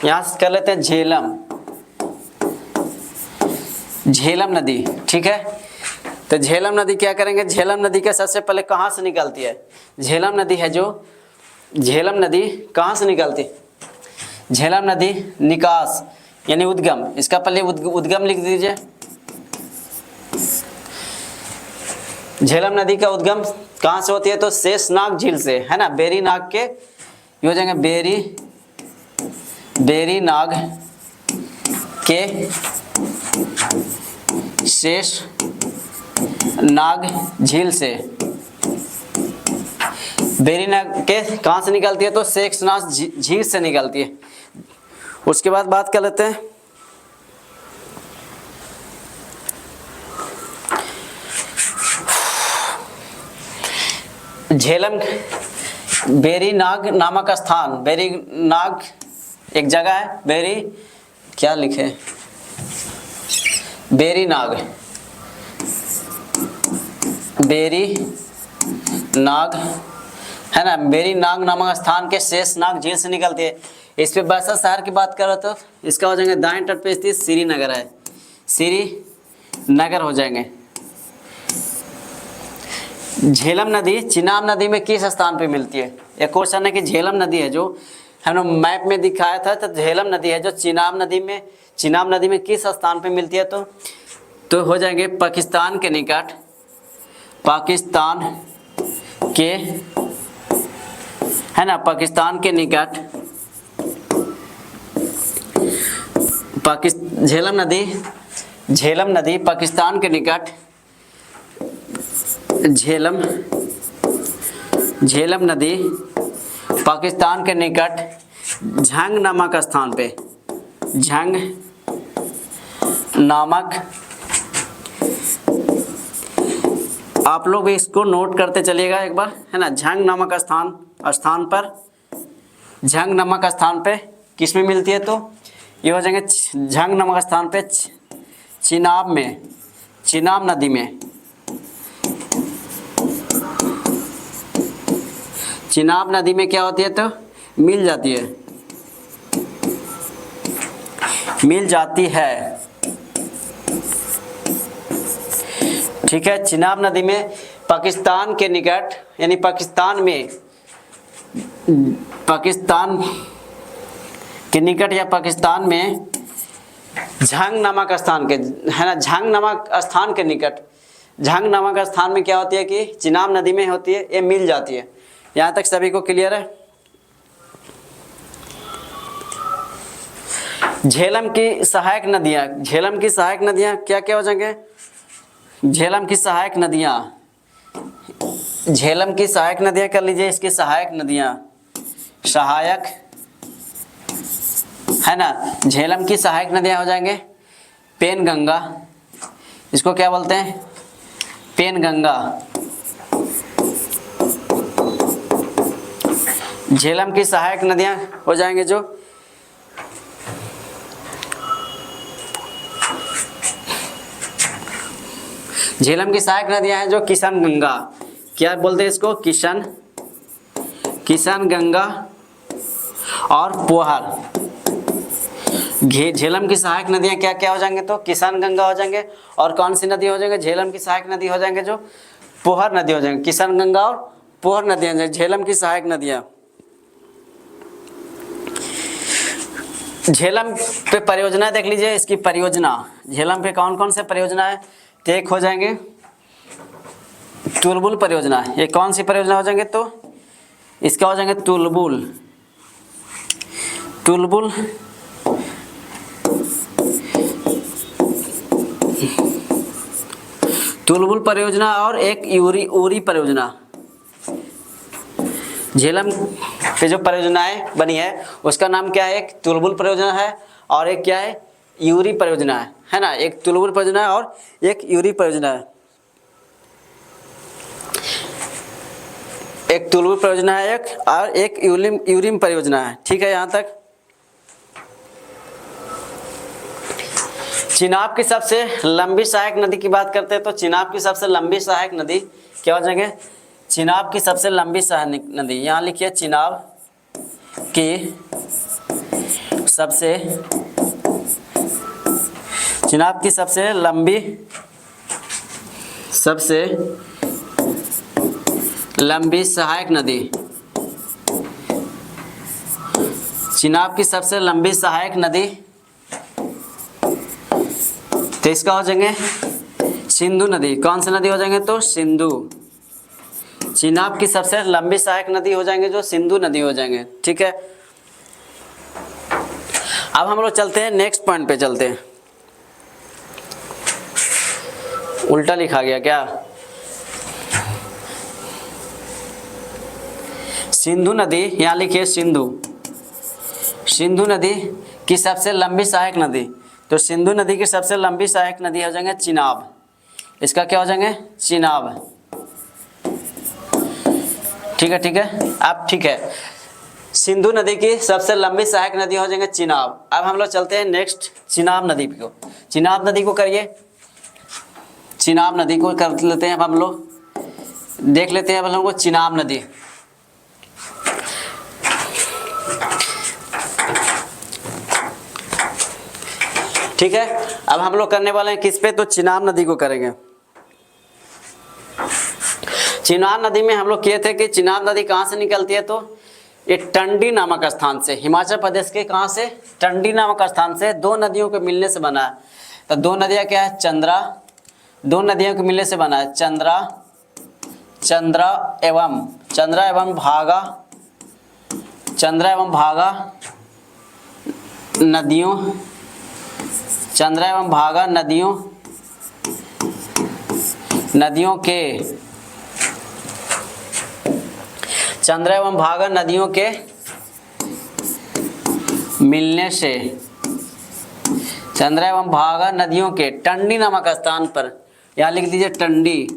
यहाँ से कर लेते हैं झेलम नदी, ठीक है। तो झेलम नदी क्या करेंगे, झेलम नदी का सबसे पहले कहाँ से निकलती है, झेलम नदी है जो, झेलम नदी कहाँ से निकलती है, झेलम नदी निकास यानी उद्गम, इसका पहले उद्गम लिख दीजिए। झेलम नदी का उद्गम कहाँ से होती है तो शेषनाग झील से, है ना। बेरी नाग के ये हो जाएंगे बेरी नाग के शेष नाग झील से, बेरी नाग के कहाँ से निकलती है तो शेषनाग झील से निकलती है। उसके बाद बात कर लेते हैं झेलम बेरी नाग नामक स्थान, बेरी नाग एक जगह है, बेरी क्या लिखे, बेरी नाग है ना। बेरी नाग नामक स्थान के शेषनाग झील से निकलती है। इस पे बरसा शहर की बात करो तो इसका हो जाएंगे दाएं तट पे स्थित श्रीनगर है, श्रीनगर हो जाएंगे। झेलम नदी चिनाब नदी में किस स्थान पे मिलती है, एक क्वेश्चन है कि झेलम नदी है जो हमने मैप में दिखाया था, तो झेलम नदी है जो चिनाब नदी में किस स्थान पे मिलती है तो हो जाएंगे पाकिस्तान के निकट, पाकिस्तान के, है ना, पाकिस्तान के निकट झेलम नदी पाकिस्तान के निकट, झेलम नदी पाकिस्तान के निकट झंग नामक स्थान पे, झंग नामक, आप लोग इसको नोट करते चलिएगा एक बार, है ना। झंग नामक स्थान पर, झंग नामक स्थान पे किस में मिलती है तो ये हो जाएंगे झंग नामक स्थान पे चिनाब नदी में, चिनाब नदी में क्या होती है तो मिल जाती है, ठीक है। चिनाब नदी में पाकिस्तान के निकट यानी पाकिस्तान के निकट या पाकिस्तान में झंग नामक स्थान के, है ना, झंग नामक स्थान के निकट, झंग नामक स्थान में क्या होती है कि चिनाब नदी में होती है, ये मिल जाती है। यहाँ तक सभी को क्लियर है। झेलम की सहायक नदियाँ क्या क्या हो जाएंगे, झेलम की सहायक नदियाँ कर लीजिए, इसकी सहायक नदियाँ, है ना। झेलम की सहायक नदियाँ हो जाएंगे पेनगंगा, इसको क्या बोलते हैं पेनगंगा। झेलम की सहायक नदियाँ हो जाएंगे जो झेलम की सहायक नदियाँ हैं जो किशन गंगा, क्या बोलते हैं इसको किशन गंगा और पोहर। झेलम की सहायक नदियाँ क्या क्या हो जाएंगे तो किशन गंगा हो जाएंगे, और कौन सी नदी हो जाएंगे, झेलम की सहायक नदी हो जाएंगे जो पोहर नदी हो जाएंगे, किशन गंगा और पोहर नदियां हो जाएंगी, झेलम की सहायक नदियां। झेलम पे परियोजना देख लीजिए, इसकी परियोजना झेलम पे कौन कौन से परियोजना है, तो एक हो जाएंगे तुलबुल परियोजना। ये कौन सी परियोजना हो जाएंगे, तो इसका हो जाएंगे तुलबुल, तुलबुल तुलबुल परियोजना और एक उरी परियोजना। झेलम पे जो परियोजनाएं बनी है उसका नाम क्या है, एक तुलबुल परियोजना है और एक क्या है, यूरी परियोजना है ना। एक तुलबुल परियोजना है और एक यूरी परियोजना है। एक तुलबुल परियोजना है एक, और एक यूरिम परियोजना है। ठीक है, यहाँ तक। चिनाब की सबसे लंबी सहायक नदी की बात करते हैं, तो चिनाब की सबसे लंबी सहायक नदी क्या हो जाएंगे, चिनाब की सबसे लंबी सहायक नदी, यहाँ लिखिए चिनाब की सबसे लंबी सहायक नदी, चिनाब की सबसे लंबी सहायक नदी, तो इसका हो जाएंगे सिंधु नदी। कौन सी नदी हो जाएंगे, तो सिंधु। चिनाब की सबसे लंबी सहायक नदी हो जाएंगे जो सिंधु नदी हो जाएंगे। ठीक है, अब हम लोग चलते हैं नेक्स्ट पॉइंट पे चलते हैं। उल्टा लिखा गया क्या, सिंधु नदी, यहाँ लिखिए सिंधु नदी की सबसे लंबी सहायक नदी, तो सिंधु नदी की सबसे लंबी सहायक नदी हो जाएंगे चिनाब। इसका क्या हो जाएंगे, चिनाब। ठीक है, अब ठीक है, सिंधु नदी की सबसे लंबी सहायक नदी हो जाएंगे चिनाब। अब हम लोग चलते हैं नेक्स्ट चिनाब नदी को। चिनाब नदी को करिए, चिनाब नदी को कर लेते हैं। अब हम लोग देख लेते हैं, अब हम लोग को चिनाब नदी। ठीक है, अब हम लोग करने वाले हैं किस पे, तो चिनाब नदी को करेंगे। चिनाब नदी में हम लोग किए थे कि चिनाब नदी कहाँ से निकलती है, तो ये टंडी नामक स्थान से, हिमाचल प्रदेश के कहाँ से, टंडी नामक स्थान से दो नदियों के मिलने से बना है। तो दो नदियाँ क्या है, दो नदियों के मिलने से बना है चंद्रा एवं भागा नदियों, चंद्रा एवं भागा नदियों के मिलने से, चंद्रा एवं भागा नदियों के टंडी नामक स्थान पर, यहाँ लिख दीजिए टंडी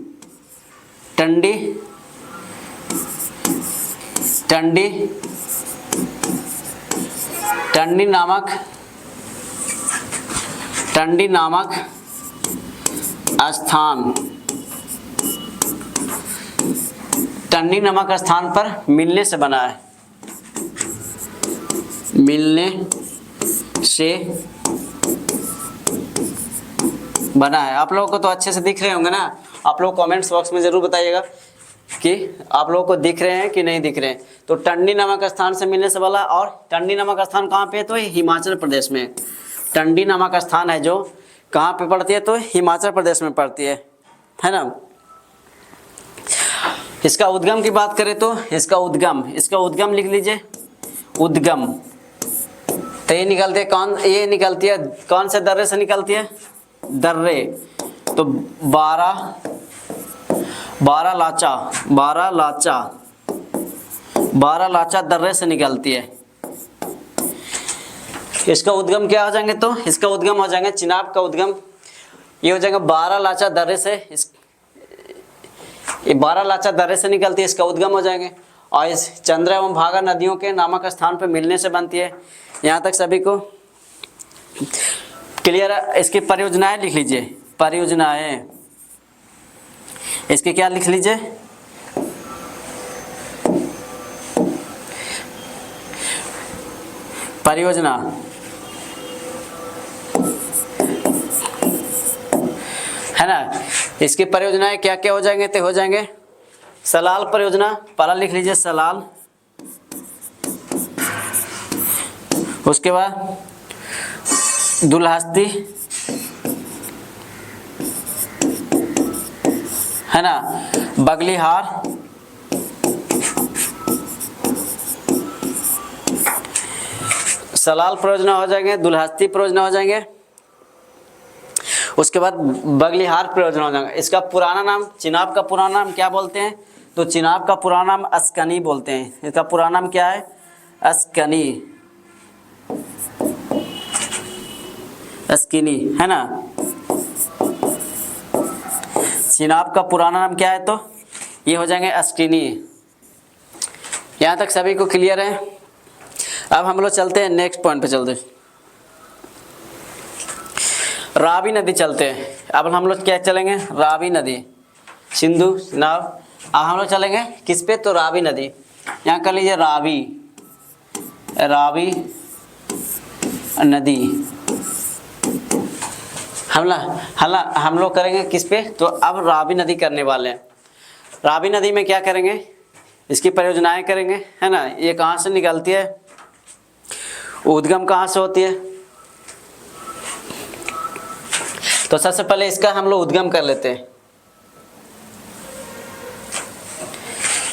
नामक स्थान पर मिलने से बना है, आप लोगों को तो अच्छे से दिख रहे होंगे ना। आप लोग कमेंट्स बॉक्स में जरूर बताइएगा कि आप लोगों को दिख रहे हैं कि नहीं दिख रहे हैं। तो टंडी नामक स्थान से मिलने से वाला, और टंडी नामक स्थान कहाँ पे है, तो हिमाचल प्रदेश में। टंडी नामक स्थान है जो कहाँ पे पड़ती है, तो हिमाचल प्रदेश में पड़ती है ना। इसका उद्गम की बात करें तो इसका उद्गम लिख लीजिए, उद्गम। तो ये निकलती है कौन से दर्रे से निकलती है, दर्रे, तो बारह लाचा दर्रे से निकलती है। इसका उद्गम क्या हो जाएंगे, तो इसका उद्गम हो जाएंगे, चिनाब का उद्गम ये हो जाएगा 12 लाचा दर्रे से, ये 12 लाचा दर्रे से निकलती है, इसका उद्गम हो जाएंगे। और इस चंद्रा एवं भागा नदियों के नामक स्थान पर मिलने से बनती है। यहाँ तक सभी को क्लियर है। इसकी परियोजनाएं लिख लीजिए, परियोजनाएं, इसके क्या लिख लीजिए, परियोजना, है ना। इसकी परियोजनाएं क्या क्या हो जाएंगे? तो हो जाएंगे सलाल परियोजना, पहला लिख लीजिए सलाल। उसके बाद दुल्हस्ती, है ना, बगलीहार, सलाल परियोजना हो जाएंगे, दुल्हस्ती परियोजना हो जाएंगे, उसके बाद बगलीहार परियोजना हो जाएगा। इसका पुराना नाम, चिनाब का पुराना नाम क्या बोलते हैं? तो चिनाब का पुराना नाम अस्कनी बोलते हैं। इसका पुराना नाम क्या है? अस्कनी, अस्किनी, है ना। चिनाब का पुराना नाम क्या है? तो ये हो जाएंगे अस्किनी। यहाँ तक सभी को क्लियर है? अब हम लोग चलते हैं नेक्स्ट पॉइंट पे चलते हैं, रावी नदी चलते हैं। अब हम लोग क्या चलेंगे? रावी नदी, सिंधु नाव। अब हम लोग चलेंगे किस पे? तो रावी नदी। यहाँ कर लीजिए रावी, रावी नदी। हम लोग करेंगे किस पे? तो अब रावी नदी करने वाले हैं। रावी नदी में क्या करेंगे? इसकी परियोजनाएं करेंगे, है ना। ये कहाँ से निकलती है? उद्गम कहाँ से होती है? तो सबसे पहले इसका हम लोग उद्गम कर लेते हैं।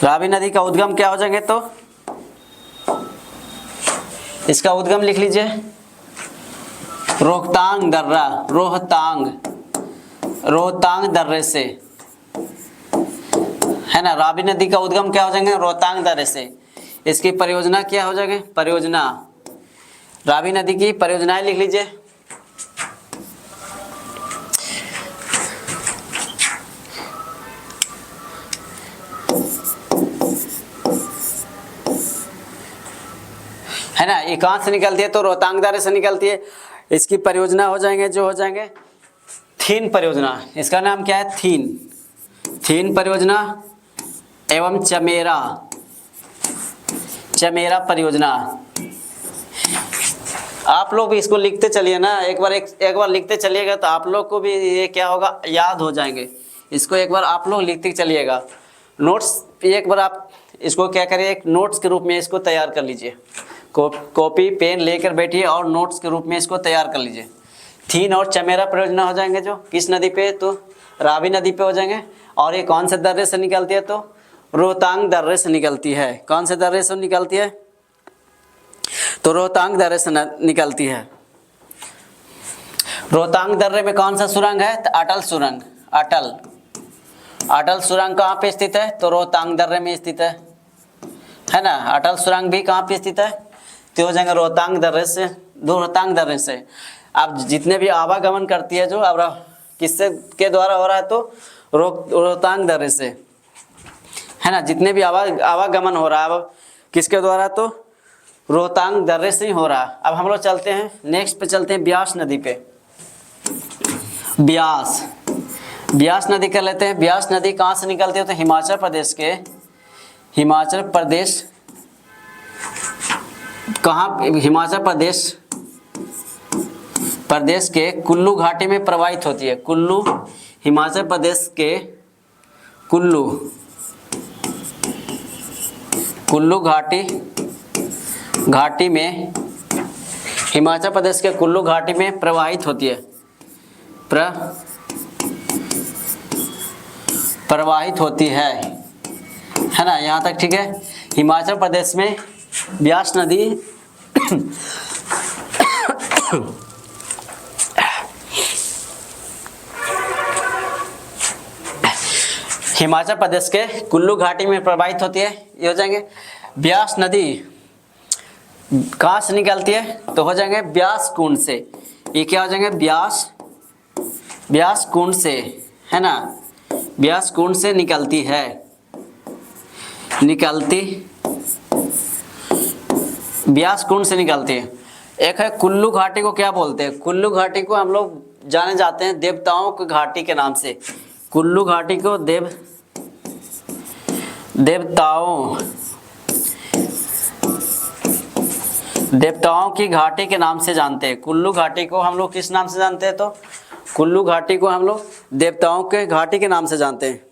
रावी नदी का उद्गम क्या हो जाएंगे? तो इसका उद्गम लिख लीजिए रोहतांग दर्रा, रोहतांग दर्रे से, है ना। रावी नदी का उद्गम क्या हो जाएंगे? रोहतांग दर्रे से। इसकी परियोजना क्या हो जाएंगे? परियोजना, रावी नदी की परियोजनाएं लिख लीजिए। है ना। ये कहाँ से निकलती है? तो रोहतांग दर्रे से निकलती है। इसकी परियोजना हो जाएंगे जो हो जाएंगे थीन परियोजना। इसका नाम क्या है? थीन परियोजना एवं चमेरा परियोजना। आप लोग भी इसको लिखते चलिए ना, एक बार लिखते चलिएगा तो आप लोग को भी ये क्या होगा? याद हो जाएंगे। इसको एक बार आप लोग लिखते चलिएगा। नोट्स एक बार आप इसको क्या करिए, एक नोट्स के रूप में इसको तैयार कर लीजिए। कॉपी पेन लेकर बैठिए और नोट्स के रूप में इसको तैयार कर लीजिए। थीन और चमेरा परियोजना हो जाएंगे जो किस नदी पे? तो रावी नदी पे हो जाएंगे। और ये कौन से दर्रे से निकलती है? तो रोहतांग दर्रे से निकलती है। कौन से दर्रे से निकलती है? तो रोहतांग दर्रे से निकलती है। रोहतांग दर्रे में कौन सा सुरंग है? तो अटल सुरंग। अटल सुरंग कहाँ पे स्थित है? तो रोहतांग दर्रे में स्थित है ना। अटल सुरंग भी कहाँ पे स्थित है? तो हो जाएंगे रोहतांग दर्रे से। अब जितने भी आवागमन करती है जो अब किससे के द्वारा हो रहा है? तो रोहतांग दर्रे से, है ना। जितने भी आवागमन हो रहा है अब किसके द्वारा? तो रोहतांग दर्रे से ही हो रहा है। अब हम लोग चलते हैं नेक्स्ट पे, चलते हैं ब्यास नदी पे। ब्यास नदी कर लेते हैं। ब्यास नदी कहाँ से निकलती है? तो हिमाचल प्रदेश के कुल्लू घाटी में प्रवाहित होती है। हिमाचल प्रदेश के कुल्लू घाटी में, हिमाचल प्रदेश के कुल्लू घाटी में प्रवाहित होती है। प्रवाहित होती है ना। यहाँ तक ठीक है। हिमाचल प्रदेश में ब्यास नदी हिमाचल प्रदेश के कुल्लू घाटी में प्रवाहित होती है। ये हो जाएंगे ब्यास नदी कहाँ से निकलती है? तो हो जाएंगे ब्यास कुंड से। ये क्या हो जाएंगे? ब्यास कुंड से, है ना। ब्यास कुंड से निकलती है। ब्यास कुंड से निकलती है। एक है कुल्लू घाटी को क्या बोलते हैं? कुल्लू घाटी को हम लोग जाने जाते हैं देवताओं की घाटी के नाम से। कुल्लू घाटी को देवताओं की घाटी के नाम से जानते हैं। कुल्लू घाटी को हम लोग किस नाम से जानते हैं? तो कुल्लू घाटी को हम लोग देवताओं के घाटी के नाम से जानते हैं।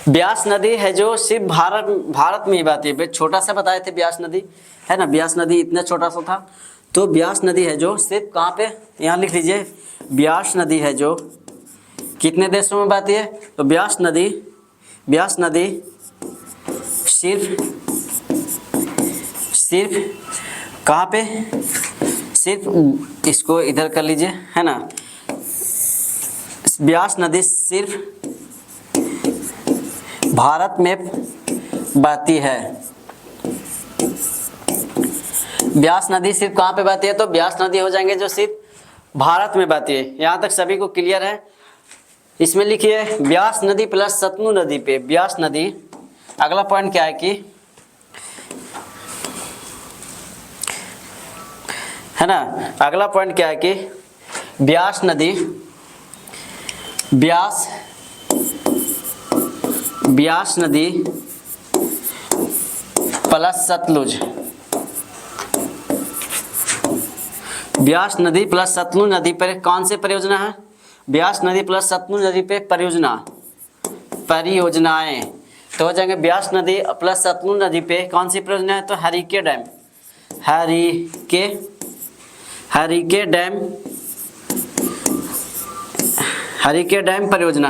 ब्यास नदी है जो सिर्फ भारत में ही बहती है। छोटा सा बताए थे ब्यास नदी, है ना, ब्यास नदी इतना छोटा सा था। तो ब्यास नदी है जो सिर्फ कहाँ पे, यहाँ लिख लीजिए, ब्यास नदी है जो कितने देशों में बहती है। तो ब्यास नदी सिर्फ कहाँ पे, सिर्फ इसको इधर कर लीजिए, है ना, ब्यास नदी सिर्फ भारत में बहती है। ब्यास नदी सिर्फ कहाँ पे बहती है, तो ब्यास नदी हो जाएंगे जो सिर्फ भारत में बहती है। यहाँ तक सभी को क्लियर है। इसमें लिखिए ब्यास नदी प्लस सतलुज नदी पे ब्यास नदी। अगला पॉइंट क्या है कि, है ना, अगला पॉइंट क्या है कि ब्यास नदी प्लस सतलुज, ब्यास नदी प्लस सतलुज नदी पर कौन से परियोजना है, ब्यास नदी प्लस सतलुज नदी पे परियोजनाएं तो हो जाएंगे। ब्यास नदी प्लस सतलुज नदी पे कौन सी परियोजना है, तो हरिके डैम परियोजना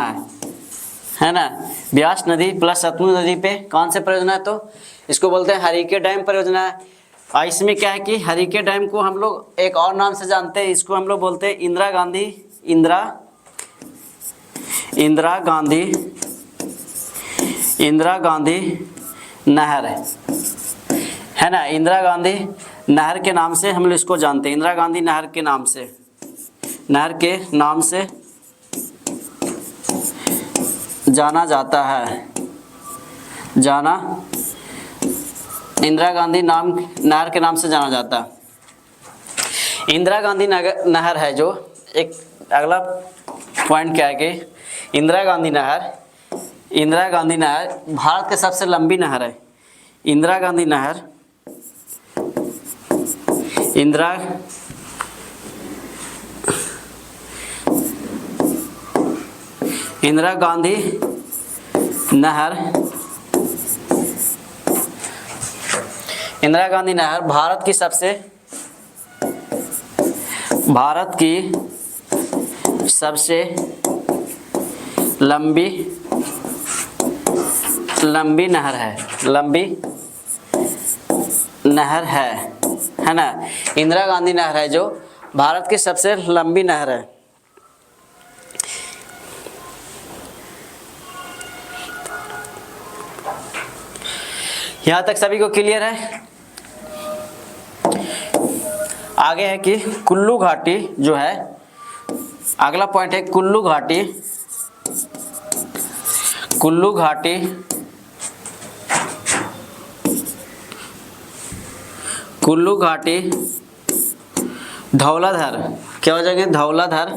है ना। ब्यास नदी प्लस सतलुज नदी पे कौन से परियोजना है, तो इसको बोलते हैं हरिके डैम परियोजना है। और इसमें क्या है कि हरिके डैम को हम लोग एक और नाम से जानते हैं, इसको हम लोग बोलते हैं इंदिरा गांधी नहर, है ना। इंदिरा गांधी नहर के नाम से हम लोग इसको जानते हैं। इंदिरा गांधी नहर के नाम से जाना जाता है, इंदिरा गांधी नहर के नाम से जाना जाता है। इंदिरा गांधी नहर है जो, एक अगला पॉइंट क्या है कि इंदिरा गांधी नहर भारत की सबसे लंबी नहर है। इंदिरा गांधी नहर भारत की सबसे लंबी नहर है ना। इंदिरा गांधी नहर है जो भारत की सबसे लंबी नहर है। यहां तक सभी को क्लियर है। आगे है कि कुल्लू घाटी जो है, अगला पॉइंट है कुल्लू घाटी धौलाधर, क्या हो जाएंगे, धौलाधर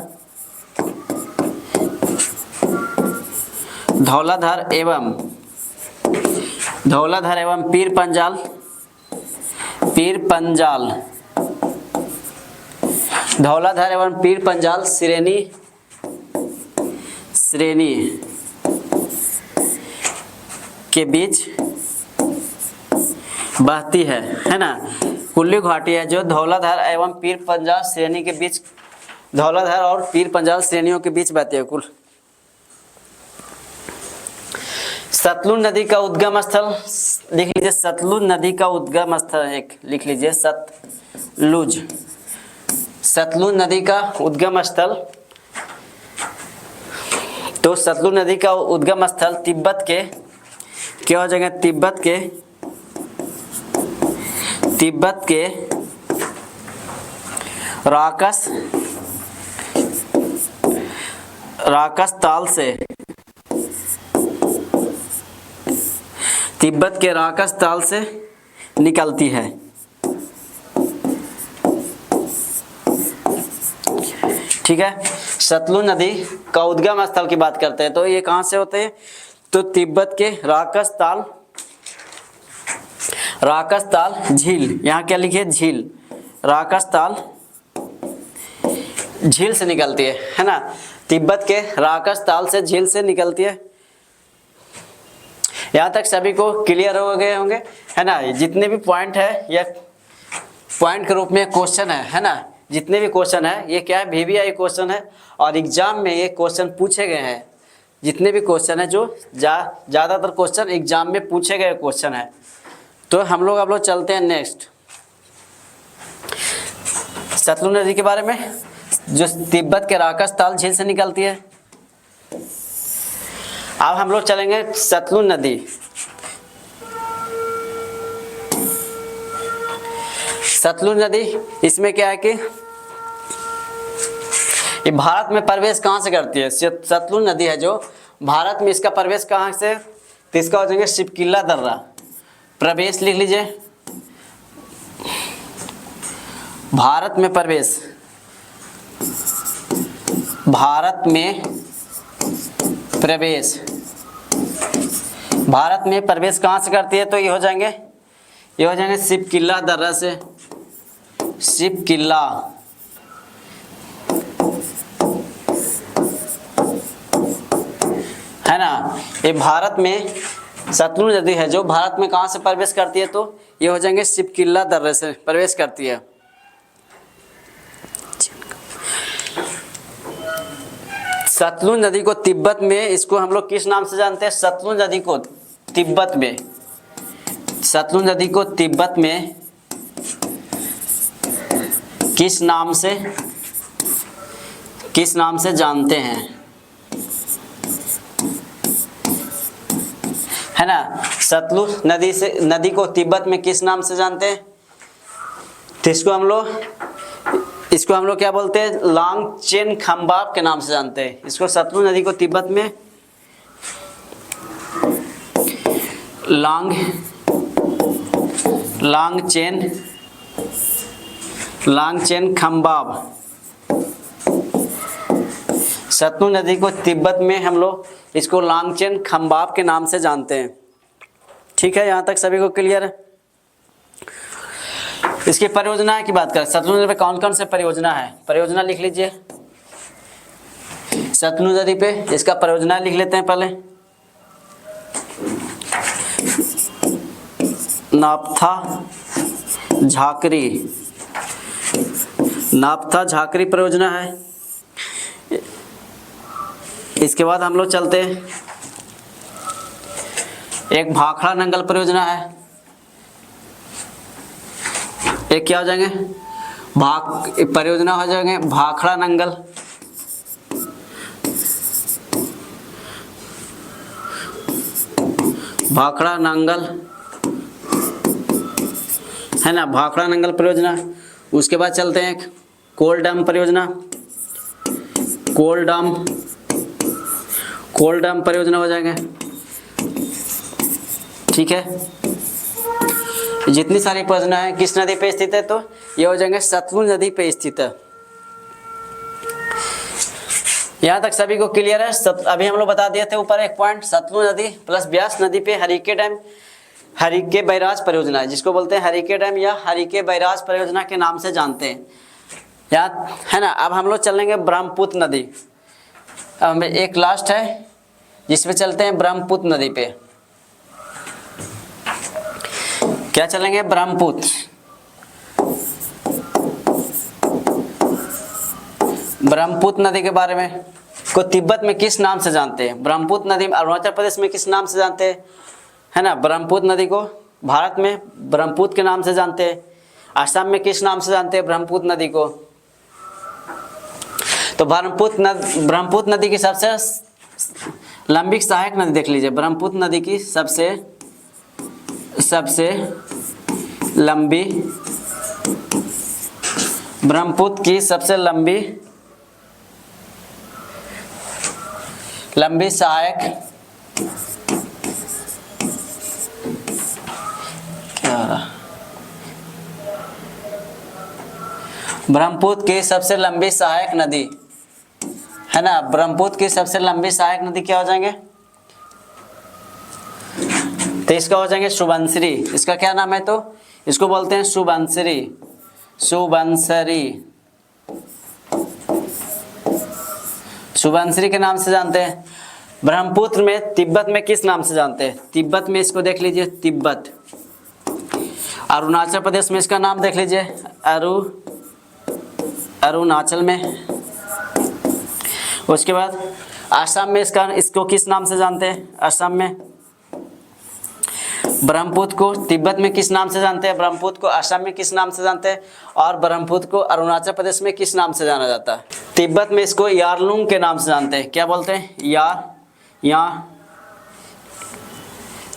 एवं पीर पंजाल श्रेणी के बीच बहती है ना। कुल्लू घाटी है जो धौलाधर एवं पीर पंजाल श्रेणी के बीच, धौलाधर और पीर पंजाल श्रेणियों के बीच बहती है। कुल सतलुज नदी का उद्गम स्थल लिख लीजिए, सतलुज नदी का उद्गम स्थल एक लिख लीजिए, सतलुज नदी का उद्गम स्थल। तो सतलुज नदी का उद्गम स्थल तिब्बत के, क्या हो जाएगा, तिब्बत के राकस ताल से, तिब्बत के राकस ताल से निकलती है। ठीक है, सतलुज नदी का उद्गम स्थल की बात करते हैं तो ये कहां से होते हैं, तो तिब्बत के राकस ताल झील, यहाँ क्या लिखे, झील, राकस ताल झील से निकलती है ना, तिब्बत के राकस ताल से झील से निकलती है। यहाँ तक सभी को क्लियर हो गए होंगे, है ना। जितने भी पॉइंट है या पॉइंट के रूप में क्वेश्चन है ना, जितने भी क्वेश्चन है ये क्या है, VVI क्वेश्चन है और एग्जाम में ये क्वेश्चन पूछे गए हैं। जितने भी क्वेश्चन है जो ज़्यादातर क्वेश्चन एग्जाम में पूछे गए क्वेश्चन है। तो हम लोग अब लोग चलते हैं नेक्स्ट सतलुज नदी के बारे में, जो तिब्बत के राकस ताल झील से निकलती है। अब हम लोग चलेंगे सतलुज नदी। सतलुज नदी इसमें क्या है कि ये भारत में प्रवेश कहाँ से करती है। सतलुज नदी है जो भारत में, इसका प्रवेश कहाँ से, तो इसका हो जाएंगे शिपकिला दर्रा। प्रवेश लिख लीजिए, भारत में प्रवेश, भारत में प्रवेश, भारत में प्रवेश कहाँ से करती है, तो ये हो जाएंगे शिपकिला दर्रा से। शिपकिला, है ना। ये भारत में सतलुज नदी है जो भारत में कहाँ से प्रवेश करती है, तो ये हो जाएंगे शिपकिला दर्रे से प्रवेश करती है। सतलुज नदी को तिब्बत में, इसको हम लोग किस नाम से जानते हैं, सतलुज नदी को तिब्बत में, सतलुज नदी को तिब्बत में किस नाम से जानते हैं, है ना। सतलुज नदी को तिब्बत में किस नाम से जानते हैं, तो इसको हम लोग क्या बोलते हैं, लांगचेन खम्बाब के नाम से जानते हैं इसको। सतलुज नदी को तिब्बत में लांगचेन खम्बाब, सतलुज नदी को तिब्बत में हम लोग इसको लांगचेन खम्बाब के नाम से जानते हैं। ठीक है, यहाँ तक सभी को क्लियर है। इसकी परियोजना की बात करें, सतलुज नदी पे कौन कौन से परियोजना है, परियोजना लिख लीजिए। सतलुज नदी पे इसका परियोजना लिख लेते हैं पहले। नापथा झाकरी परियोजना है। इसके बाद हम लोग चलते हैं, एक भाखड़ा नंगल परियोजना है। एक क्या हो जाएंगे, परियोजना हो जाएंगे भाखड़ा नंगल, भाखड़ा नंगल, है ना, भाखड़ा नंगल परियोजना। उसके बाद चलते हैं कोल डैम परियोजना, कोल डैम परियोजना हो जाएंगे। ठीक है, जितनी सारी परियोजना है किस नदी पे स्थित है, तो ये हो जाएंगे सतलुज नदी पे स्थित है। यहाँ तक सभी को क्लियर है। अभी हम लोग बता दिए थे ऊपर एक पॉइंट, सतलुज नदी प्लस ब्यास नदी पे हरिके डैम, हरिके बैराज परियोजना है, जिसको बोलते हैं हरिके डैम या हरिके बैराज परियोजना के नाम से जानते हैं, याद है ना। अब हम लोग चलेंगे ब्रह्मपुत्र नदी। अब एक लास्ट है जिसमें चलते हैं ब्रह्मपुत्र नदी पे। क्या चलेंगे, ब्रह्मपुत्र। ब्रह्मपुत्र नदी के बारे में को तिब्बत में किस नाम से जानते हैं, ब्रह्मपुत्र नदी अरुणाचल प्रदेश में किस नाम से जानते हैं, है ना। ब्रह्मपुत्र नदी को भारत में ब्रह्मपुत्र के नाम से जानते हैं। असम में किस नाम से जानते हैं ब्रह्मपुत्र नदी को, तो ब्रह्मपुत्र नदी की सबसे लंबी सहायक नदी देख लीजिए। ब्रह्मपुत्र नदी की सबसे लंबी, ब्रह्मपुत्र की सबसे लंबी सहायक क्या हो रहा, ब्रह्मपुत्र की सबसे लंबी सहायक नदी, है ना। ब्रह्मपुत्र की सबसे लंबी सहायक नदी क्या हो जाएंगे, तो इसका हो जाएंगे सुबनसिरी। इसका क्या नाम है, तो इसको बोलते हैं सुबनसिरी, सुबनसिरी के नाम से जानते हैं। ब्रह्मपुत्र में तिब्बत में किस नाम से जानते हैं? तिब्बत में इसको देख लीजिए, तिब्बत। अरुणाचल प्रदेश में इसका नाम देख लीजिए, अरुणाचल में। उसके बाद असम में इसको किस नाम से जानते हैं? असम में। ब्रह्मपुत्र को तिब्बत में किस नाम से जानते हैं? ब्रह्मपुत्र को असम में किस नाम से जानते हैं? और ब्रह्मपुत्र को अरुणाचल प्रदेश में किस नाम से जाना जाता है? तिब्बत में इसको यारलुंग के नाम से जानते हैं। क्या बोलते हैं?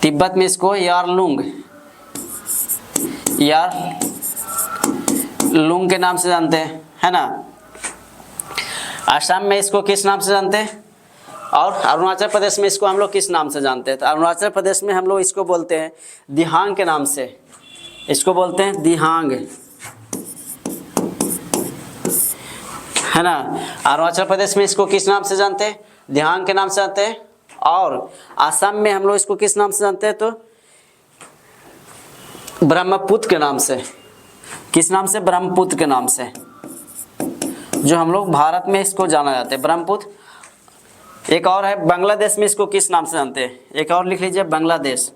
तिब्बत में इसको यारलुंग के नाम से जानते हैं, है ना। असम में इसको किस नाम से जानते हैं? और अरुणाचल प्रदेश में इसको हम लोग किस नाम से जानते हैं? तो अरुणाचल प्रदेश में हम लोग इसको बोलते हैं दिहांग के नाम से। इसको बोलते हैं दिहांग, है ना। अरुणाचल प्रदेश में इसको किस नाम से जानते हैं? दिहांग के नाम से जानते हैं। और असम में हम लोग इसको किस नाम से जानते हैं? तो ब्रह्मपुत्र के नाम से। किस नाम से? ब्रह्मपुत्र के नाम से, जो हम लोग भारत में इसको जाना जाते हैं, ब्रह्मपुत्र। एक और है बांग्लादेश में, इसको किस नाम से जानते हैं? एक और लिख लीजिए, बांग्लादेश।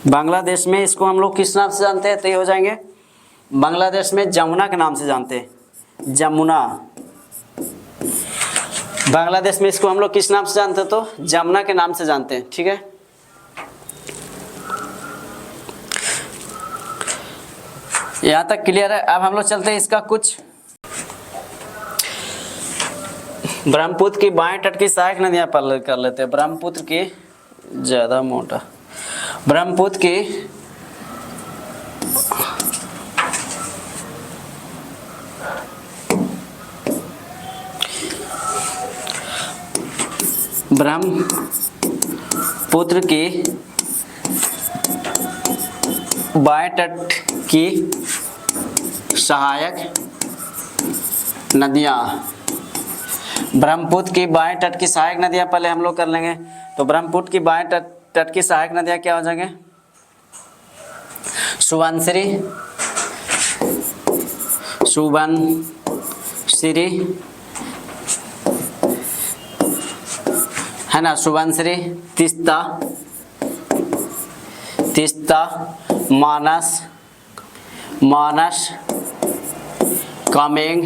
बांग्लादेश में इसको हम लोग किस नाम से जानते हैं? तो ये हो जाएंगे, बांग्लादेश में जमुना के नाम से जानते हैं, जमुना। बांग्लादेश में इसको हम लोग किस नाम से जानते हैं? तो जमुना के नाम से जानते हैं, ठीक है। यहाँ तक क्लियर है। अब हम लोग चलते हैं इसका कुछ ब्रह्मपुत्र की बाएं तट की सहायक नदियां पर कर लेते हैं। ब्रह्मपुत्र की ज्यादा मोटा, ब्रह्मपुत्र की बाएं तट की सहायक नदियां। ब्रह्मपुत्र की बाएं तट की सहायक नदियां पहले हम लोग कर लेंगे। तो ब्रह्मपुत्र की बाएं तट की सहायक नदियां क्या हो जाएंगे? सुबनसिरी, है ना। सुबनसिरी, तीस्ता, मानस, कामेंग,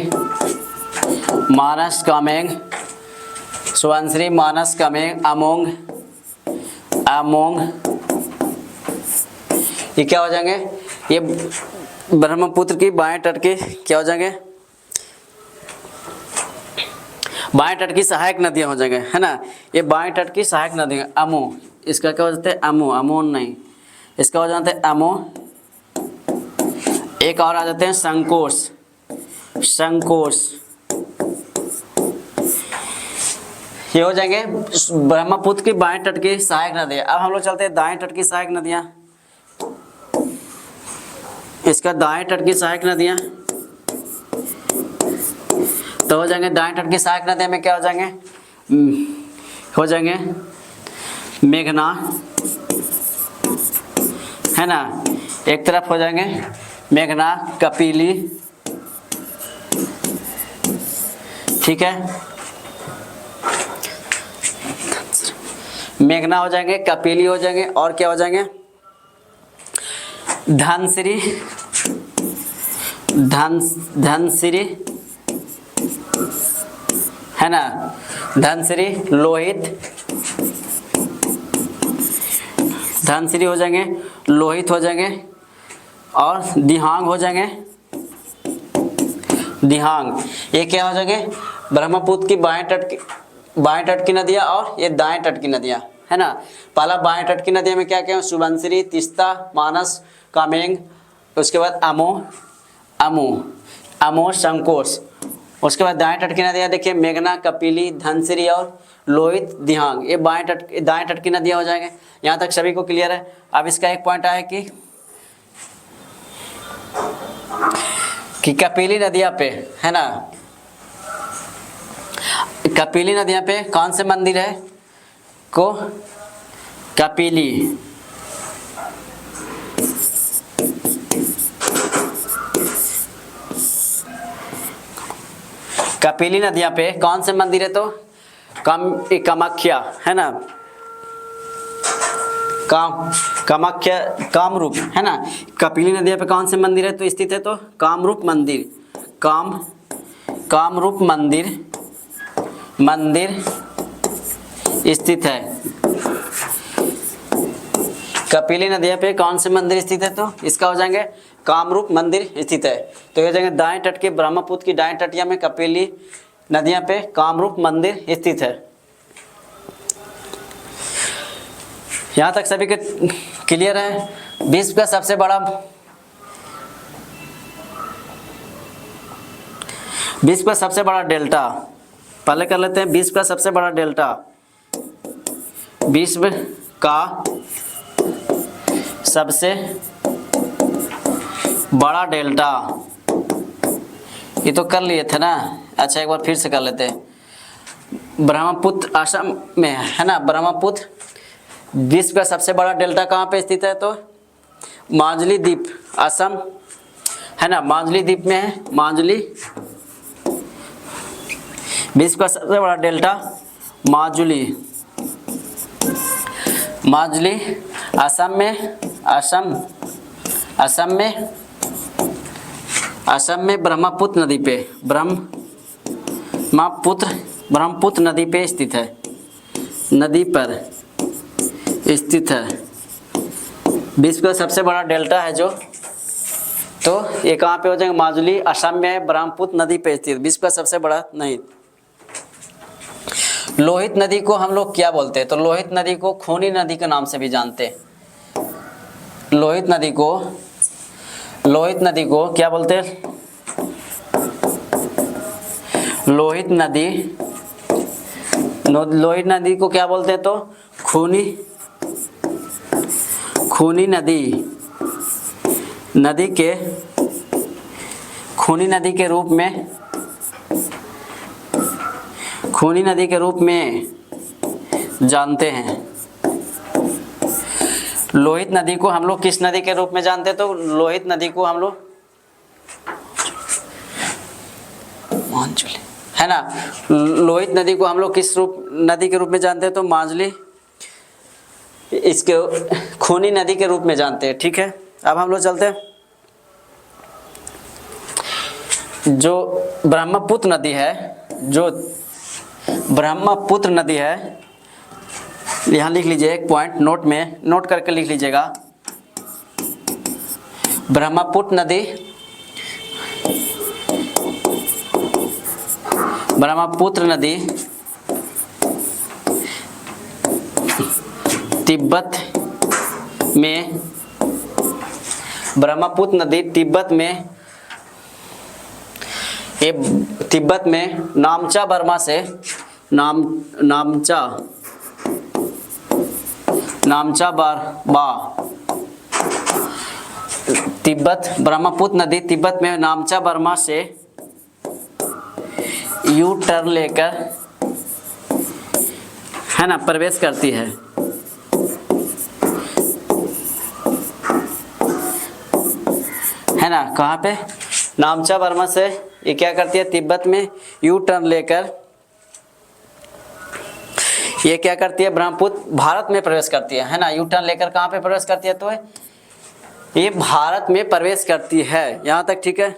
सुबनसिरी, मानस, कामेंग, अमोंग, ये क्या हो जाएंगे? ये ब्रह्मपुत्र की बाएं तट के क्या हो जाएंगे? बाएं तट की सहायक नदियां हो जाएंगे, है ना। ये बाएं तट की सहायक नदियां। अमो, इसका क्या हो जाता है? अमोन नहीं, इसका हो जाता है अमो। एक और आ जाते हैं संकोश। ये हो जाएंगे ब्रह्मपुत्र की बाएं तट की सहायक नदियां। अब हम लोग चलते हैं दाएं तट की सहायक नदियां। इसका दाएं तट की सहायक नदियां तो हो जाएंगे, दाएं तट की सहायक नदियां में क्या हो जाएंगे? हो जाएंगे मेघना, है ना। एक तरफ हो जाएंगे मेघना, कपिली, ठीक है। मेघना हो जाएंगे, कपिली हो जाएंगे, और क्या हो जाएंगे? धनसिरी, है ना। धनसिरी, लोहित, धनसिरी हो जाएंगे, लोहित हो जाएंगे, और दिहांग हो जाएंगे। दिहांग ये क्या हो जाएंगे? ब्रह्मपुत्र की बाएं तट की नदियाँ, और ये दाएं तट की नदियाँ, है ना। पहला बाएं तट की नदियाँ में क्या क्या है? सुबनसिरी, तीस्ता, मानस, कामेंग, उसके बाद अमो, संकोश। उसके बाद दाएं तट की नदियाँ देखिए, मेघना, कपिली, धनसिरी और लोहित, दिहांग। ये दाएं तट की नदियाँ हो जाएंगे। यहाँ तक सभी को क्लियर है। अब इसका एक पॉइंट आया कि कपिली नदियाँ पे, है ना, कपिली नदियाँ पे कौन से मंदिर है? को कपिली, कपिली नदियां पे कौन से मंदिर है? तो कामाख्या है ना, कामाख्या कामरूप है ना। कपिली नदियां पे कौन से मंदिर है तो स्थित है? तो कामरूप मंदिर, कामरूप मंदिर स्थित है। कपिली नदियां पे कौन से मंदिर स्थित है? तो इसका हो जाएंगे कामरूप मंदिर स्थित है। तो ये हो जाएंगे दाएं तट के ब्रह्मपुत्र की दाएं तटिया में कपिली नदियां पे कामरूप मंदिर स्थित है। यहां तक सभी के क्लियर है? विश्व का सबसे बड़ा डेल्टा, पहले कर लेते हैं। विश्व का सबसे बड़ा डेल्टा, विश्व का सबसे बड़ा डेल्टा, ये तो कर लिए थे ना। अच्छा एक बार फिर से कर लेते हैं। ब्रह्मपुत्र असम में है ना, ब्रह्मपुत्र विश्व का सबसे बड़ा डेल्टा कहाँ पे स्थित है? तो माजुली द्वीप, असम है ना, माजुली द्वीप में है। माजुली, विश्व का सबसे बड़ा डेल्टा माजुली, असम में, असम में ब्रह्मपुत्र नदी पे, ब्रह्मपुत्र नदी पे स्थित है, नदी पर स्थित है। विश्व का सबसे बड़ा डेल्टा है जो, तो ये कहाँ पे हो जाएगा? माजुली, असम में ब्रह्मपुत्र नदी पे स्थित, विश्व का सबसे बड़ा। नहीं, लोहित नदी को हम लोग क्या बोलते हैं? तो लोहित नदी को खूनी नदी के नाम से भी जानते हैं। लोहित नदी को क्या बोलते हैं? लोहित नदी को क्या बोलते हैं? तो खूनी नदी के रूप में जानते हैं। लोहित नदी को हम लोग किस नदी के रूप में जानते हैं? तो लोहित नदी को हम लोग है ना, लोहित नदी को हम लोग किस नदी के रूप में जानते हैं? तो माजुली, इसके खूनी नदी के रूप में जानते हैं। ठीक है, अब हम लोग चलते हैं। जो ब्रह्मपुत्र नदी है, यहाँ लिख लीजिए एक पॉइंट नोट में, नोट करके लिख लीजिएगा। ब्रह्मपुत्र नदी तिब्बत में, ब्रह्मपुत्र नदी तिब्बत में नामचा बर्मा से, नामचा बर्मा, तिब्बत, ब्रह्मपुत्र नदी तिब्बत में नामचा बर्मा से यू टर्न लेकर है ना प्रवेश करती है। है ना, कहाँ पे? नामचा बर्मा से ये क्या करती है? तिब्बत में यू टर्न लेकर ये क्या करती है? ब्रह्मपुत्र भारत में प्रवेश करती है ना। यू टर्न लेकर कहाँ पे प्रवेश करती है? तो ये भारत में प्रवेश करती है। यहाँ तक ठीक है।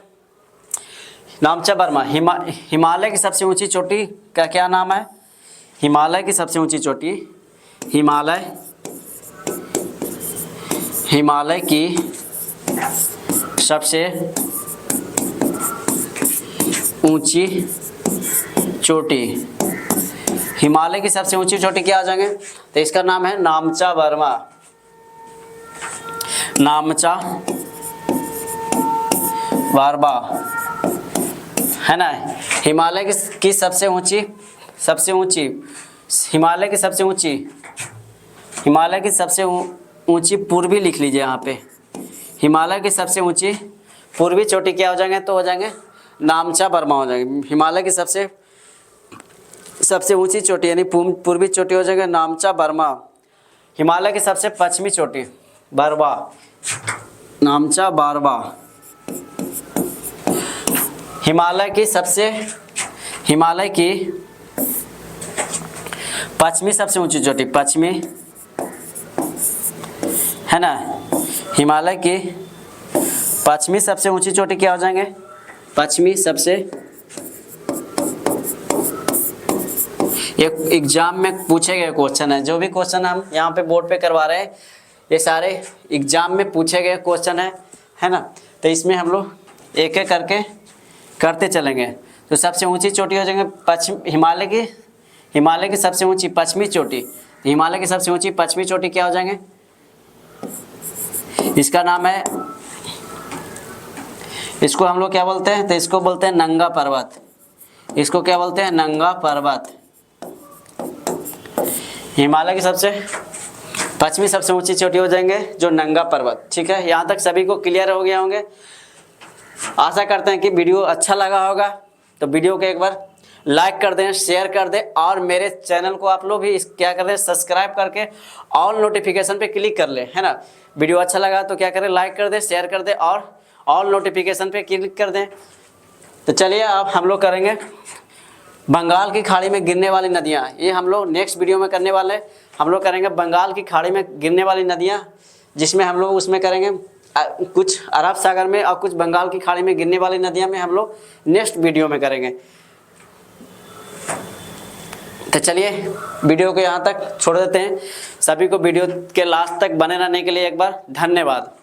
नामचा बर्मा, हिमालय की सबसे ऊंची चोटी का क्या नाम है? हिमालय की सबसे ऊंची चोटी, हिमालय की सबसे ऊंची चोटी, हिमालय की सबसे ऊंची चोटी क्या आ जाएंगे? तो इसका नाम है नामचा बर्मा, नामचा बर्मा है ना। हिमालय की सबसे ऊंची हिमालय की सबसे ऊंची पूर्वी लिख लीजिए यहाँ पे। हिमालय की सबसे ऊंची पूर्वी चोटी क्या हो जाएंगे? तो हो जाएंगे नामचा बर्मा हो जाएंगे। हिमालय की सबसे ऊंची चोटी यानी पूर्वी चोटी हो जाएगा नामचा बर्मा। हिमालय की सबसे पश्चिमी चोटी बर्मा, नामचा बर्मा। हिमालय की सबसे हिमालय की पश्चिमी सबसे ऊंची चोटी, पश्चिमी है ना, हिमालय की पश्चिमी सबसे ऊंची चोटी क्या हो जाएंगे, पश्चिमी सबसे, एक एग्जाम में पूछे गए क्वेश्चन है, जो भी क्वेश्चन हम यहाँ पे बोर्ड पे करवा रहे हैं ये सारे एग्जाम में पूछे गए क्वेश्चन है ना। तो इसमें हम लोग एक एक करके करते चलेंगे। तो सबसे ऊंची चोटी हो जाएंगे पश्चिम, हिमालय की सबसे ऊंची पश्चिमी चोटी, हिमालय की सबसे ऊंची पश्चिमी चोटी क्या हो जाएंगे, इसका नाम है, इसको हम लोग क्या बोलते हैं, तो इसको बोलते हैं नंगा पर्वत, इसको क्या बोलते हैं, नंगा पर्वत। हिमालय की सबसे पश्चिमी सबसे ऊंची चोटी हो जाएंगे जो नंगा पर्वत। ठीक है, यहाँ तक सभी को क्लियर हो गया होंगे। आशा करते हैं कि वीडियो अच्छा लगा होगा, तो वीडियो को एक बार लाइक कर दें, शेयर कर दें, और मेरे चैनल को आप लोग भी क्या कर दें, सब्सक्राइब करके ऑल नोटिफिकेशन पे क्लिक कर लें, है ना। वीडियो अच्छा लगा तो क्या करें, लाइक कर दें, शेयर कर दें, और ऑल नोटिफिकेशन पे क्लिक कर दें। तो चलिए अब हम लोग करेंगे बंगाल की खाड़ी में गिरने वाली नदियाँ, ये हम लोग नेक्स्ट वीडियो में करने वाले हैं। हम लोग करेंगे बंगाल की खाड़ी में गिरने वाली नदियाँ, जिसमें हम लोग उसमें करेंगे कुछ अरब सागर में और कुछ बंगाल की खाड़ी में गिरने वाली नदियाँ में हम लोग नेक्स्ट वीडियो में करेंगे। तो चलिए वीडियो को यहाँ तक छोड़ देते हैं। सभी को वीडियो के लास्ट तक बने रहने के लिए एक बार धन्यवाद।